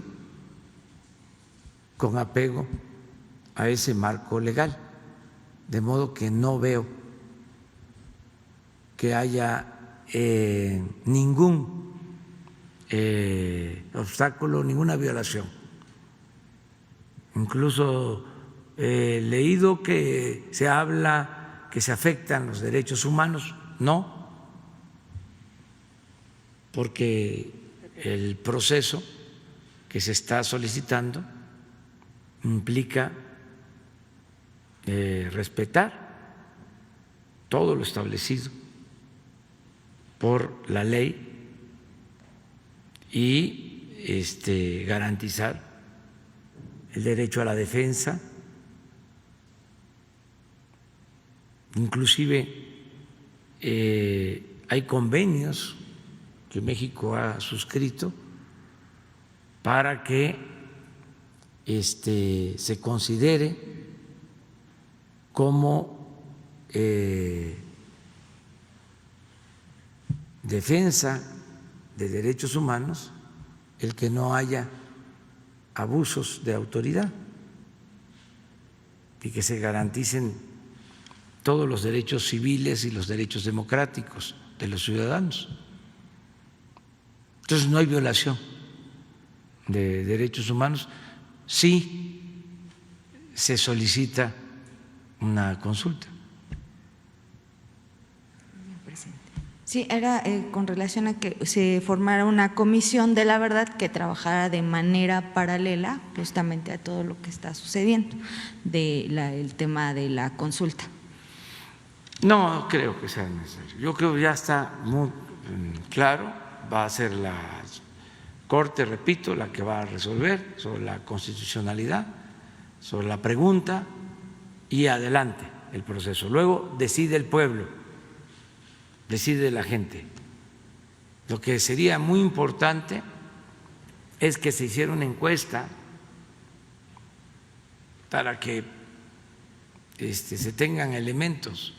con apego a ese marco legal, de modo que no veo que haya ningún obstáculo, ninguna violación. Incluso he leído que se habla que se afectan los derechos humanos. No, porque el proceso que se está solicitando implica respetar todo lo establecido por la ley y garantizar el derecho a la defensa. Inclusive hay convenios que México ha suscrito para que se considere como defensa de derechos humanos el que no haya abusos de autoridad y que se garanticen todos los derechos civiles y los derechos democráticos de los ciudadanos. Entonces no hay violación de derechos humanos si se solicita una consulta. Sí, era con relación a que se formara una comisión de la verdad que trabajara de manera paralela justamente a todo lo que está sucediendo el tema de la consulta. No creo que sea necesario. Yo creo que ya está muy claro. Va a ser la Corte, repito, la que va a resolver sobre la constitucionalidad, sobre la pregunta, y adelante el proceso. Luego decide el pueblo, decide la gente. Lo que sería muy importante es que se hiciera una encuesta para que se tengan elementos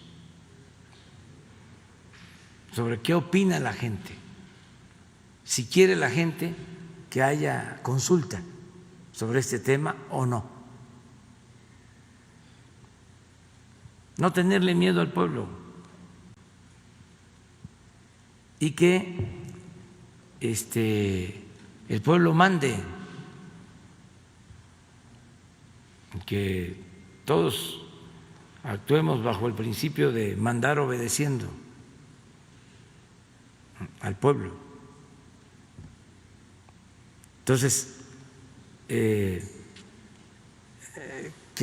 sobre qué opina la gente, si quiere la gente que haya consulta sobre este tema o no. No tenerle miedo al pueblo y que el pueblo mande, que todos actuemos bajo el principio de mandar obedeciendo al pueblo. Entonces, que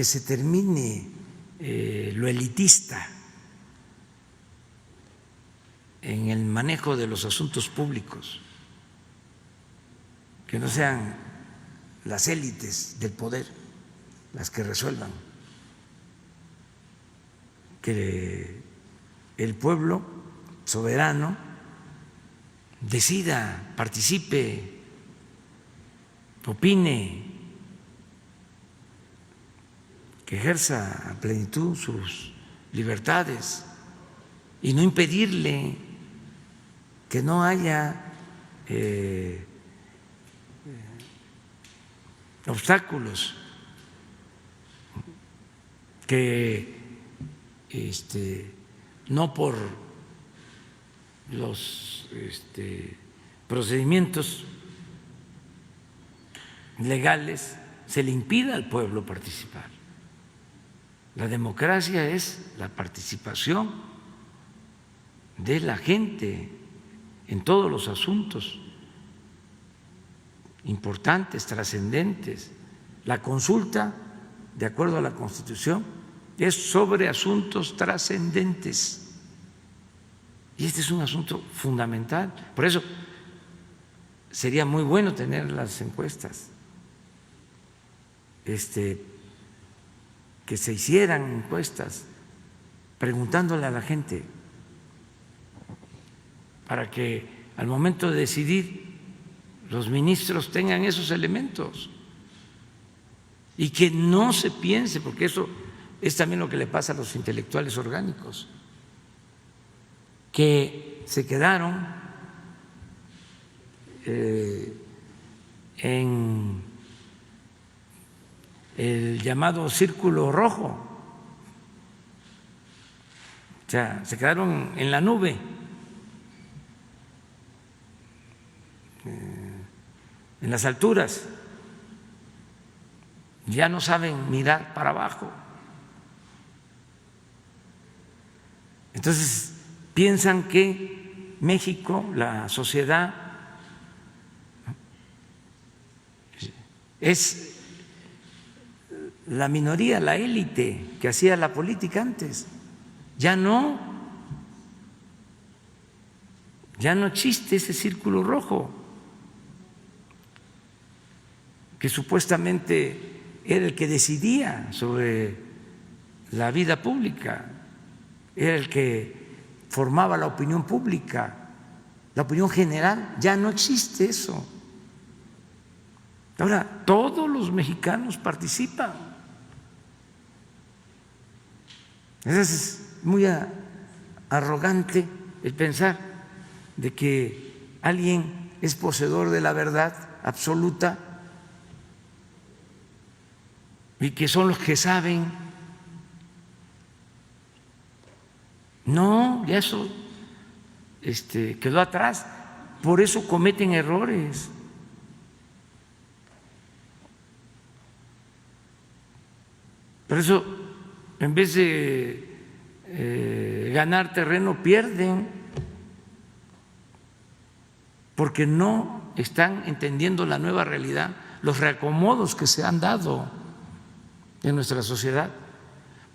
se termine lo elitista en el manejo de los asuntos públicos, que no sean las élites del poder las que resuelvan, que el pueblo soberano decida, participe, opine, que ejerza a plenitud sus libertades y no impedirle, que no haya obstáculos, que no por los procedimientos legales se le impida al pueblo participar. La democracia es la participación de la gente en todos los asuntos importantes, trascendentes, La consulta, de acuerdo a la Constitución, es sobre asuntos trascendentes. Y este es un asunto fundamental. Por eso sería muy bueno tener las encuestas, que se hicieran encuestas preguntándole a la gente para que al momento de decidir los ministros tengan esos elementos y que no se piense, porque eso es también lo que le pasa a los intelectuales orgánicos, que se quedaron en el llamado círculo rojo, o sea, se quedaron en la nube, en las alturas, ya no saben mirar para abajo. Entonces piensan que México, la sociedad, es la minoría, la élite que hacía la política antes. Ya no existe ese círculo rojo que supuestamente era el que decidía sobre la vida pública, era el que formaba la opinión pública, la opinión general. Ya no existe eso. Ahora todos los mexicanos participan. Es muy arrogante el pensar de que alguien es poseedor de la verdad absoluta y que son los que saben. No, ya eso quedó atrás. Por eso cometen errores. Por eso, en vez de ganar terreno, pierden, porque no están entendiendo la nueva realidad, los reacomodos que se han dado en nuestra sociedad.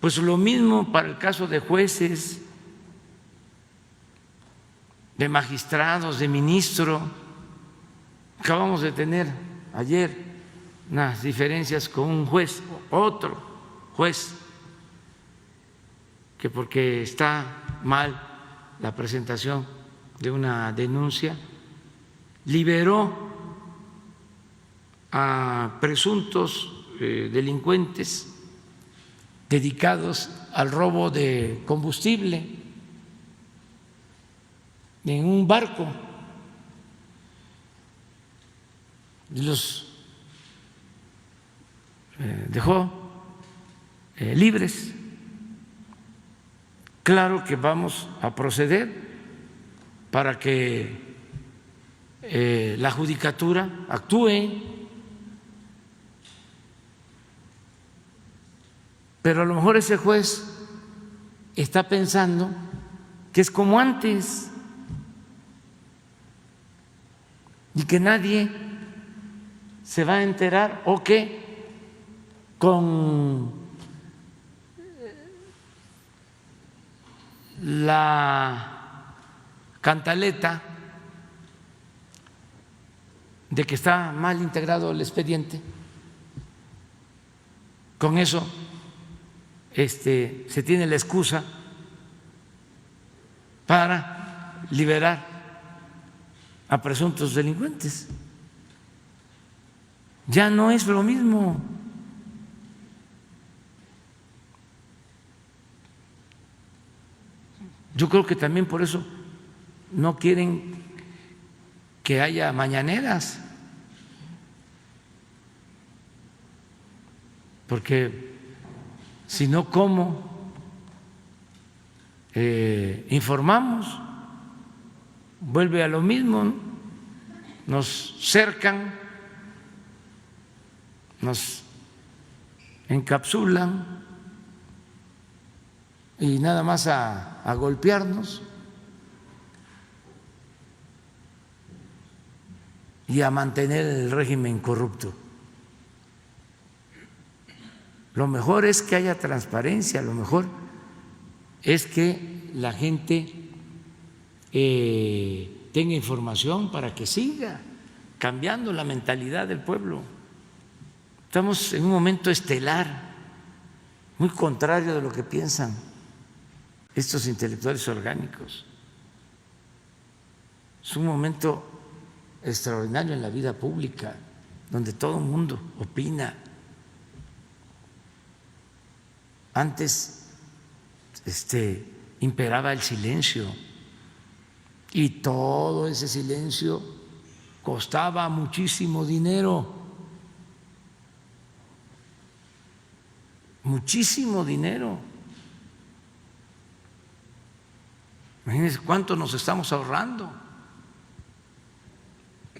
Pues lo mismo para el caso de jueces, de magistrados, de ministros. Acabamos de tener ayer unas diferencias con un juez, otro juez, que porque está mal la presentación de una denuncia, liberó a presuntos delincuentes dedicados al robo de combustible en un barco y los dejó libres. Claro que vamos a proceder para que la judicatura actúe, pero a lo mejor ese juez está pensando que es como antes y que nadie se va a enterar, o que con la cantaleta de que está mal integrado el expediente, con eso se tiene la excusa para liberar a presuntos delincuentes. Ya no es lo mismo. Yo creo que también por eso no quieren que haya mañaneras, porque si no, ¿cómo informamos? Vuelve a lo mismo, ¿no? Nos cercan, nos encapsulan y nada más a golpearnos y a mantener el régimen corrupto. Lo mejor es que haya transparencia, lo mejor es que la gente tenga información para que siga cambiando la mentalidad del pueblo. Estamos en un momento estelar, muy contrario de lo que piensan estos intelectuales orgánicos. Es un momento extraordinario en la vida pública, donde todo el mundo opina. Antes imperaba el silencio y todo ese silencio costaba muchísimo dinero, muchísimo dinero. Imagínense cuánto nos estamos ahorrando.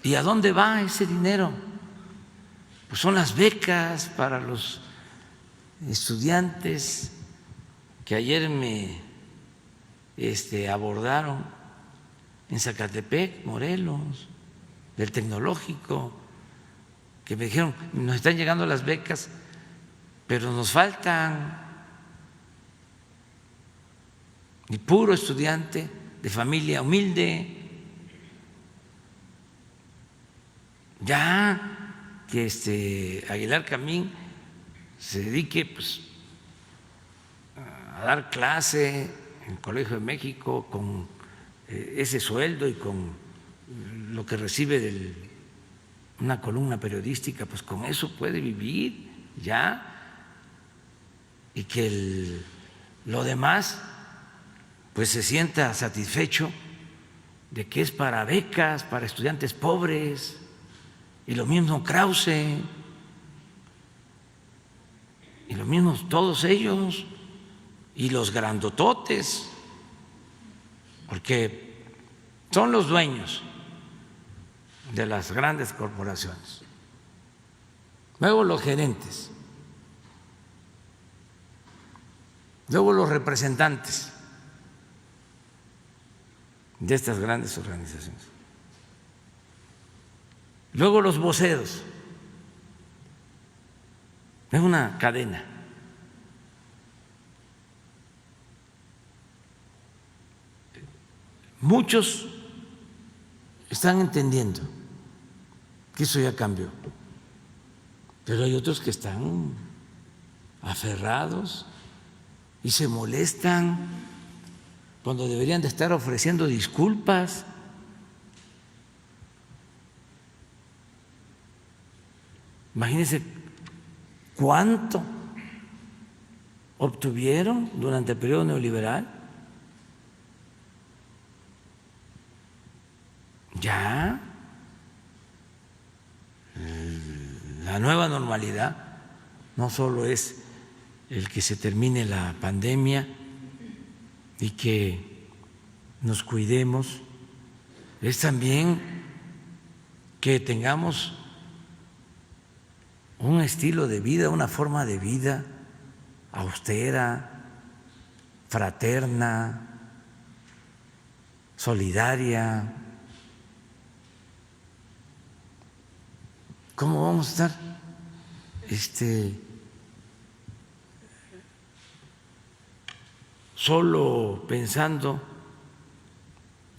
¿Y a dónde va ese dinero? Pues son las becas para los estudiantes que ayer me abordaron en Zacatepec, Morelos, del Tecnológico, que me dijeron, nos están llegando las becas, pero nos faltan. Y puro estudiante de familia humilde. Ya que Aguilar Camín se dedique pues a dar clase en el Colegio de México con ese sueldo y con lo que recibe de una columna periodística, pues con eso puede vivir ya, y que lo demás pues se sienta satisfecho de que es para becas, para estudiantes pobres. Y lo mismo Krause, y lo mismo todos ellos, y los grandototes, porque son los dueños de las grandes corporaciones. Luego los gerentes, luego los representantes de estas grandes organizaciones. Luego los voceros, es una cadena. Muchos están entendiendo que eso ya cambió, pero hay otros que están aferrados y se molestan cuando deberían de estar ofreciendo disculpas. Imagínense cuánto obtuvieron durante el periodo neoliberal. Ya la nueva normalidad no solo es el que se termine la pandemia y que nos cuidemos, es también que tengamos un estilo de vida, una forma de vida austera, fraterna, solidaria. ¿Cómo vamos a estar solo pensando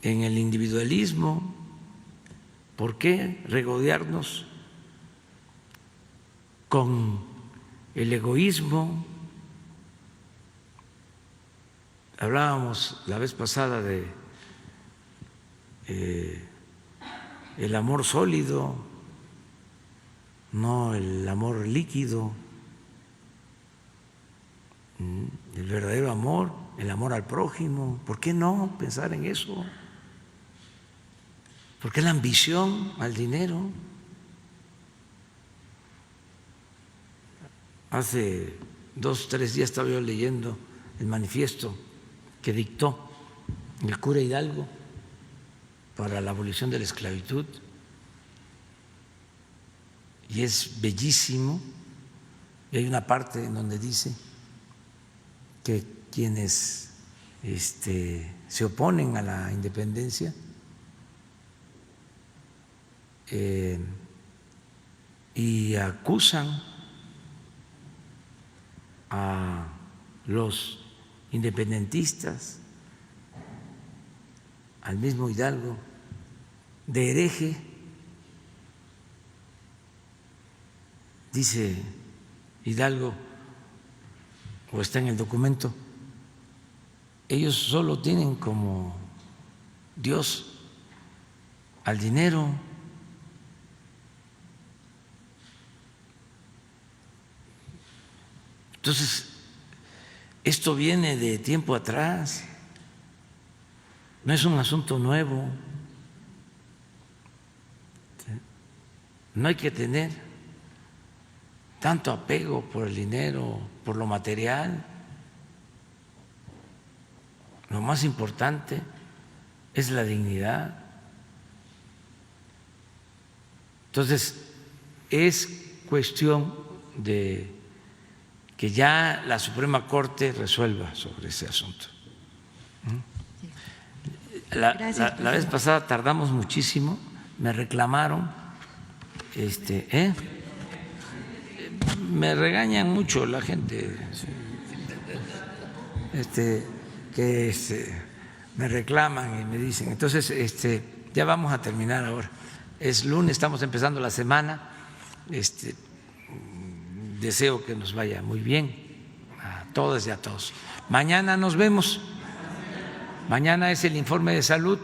en el individualismo? ¿Por qué regodearnos con el egoísmo? Hablábamos la vez pasada de el amor sólido, no el amor líquido, el verdadero amor, el amor al prójimo. ¿Por qué no pensar en eso? ¿Por qué la ambición al dinero? Hace 2 o 3 días estaba yo leyendo el manifiesto que dictó el cura Hidalgo para la abolición de la esclavitud, y es bellísimo, y hay una parte en donde dice que quienes se oponen a la independencia y acusan a los independentistas, al mismo Hidalgo, de hereje. Dice Hidalgo, o está en el documento, ellos solo tienen como Dios al dinero. Entonces, esto viene de tiempo atrás, no es un asunto nuevo. No hay que tener tanto apego por el dinero, por lo material. Lo más importante es la dignidad. Entonces, es cuestión de que ya la Suprema Corte resuelva sobre ese asunto. La vez pasada tardamos muchísimo, me reclamaron, me regañan mucho la gente, me reclaman y me dicen, entonces ya vamos a terminar ahora. Es lunes, estamos empezando la semana. Deseo que nos vaya muy bien a todas y a todos. Mañana nos vemos. Mañana es el informe de salud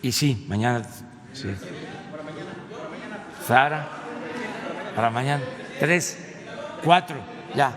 y sí, mañana. Sí. Sara, para mañana. 3, 4, ya.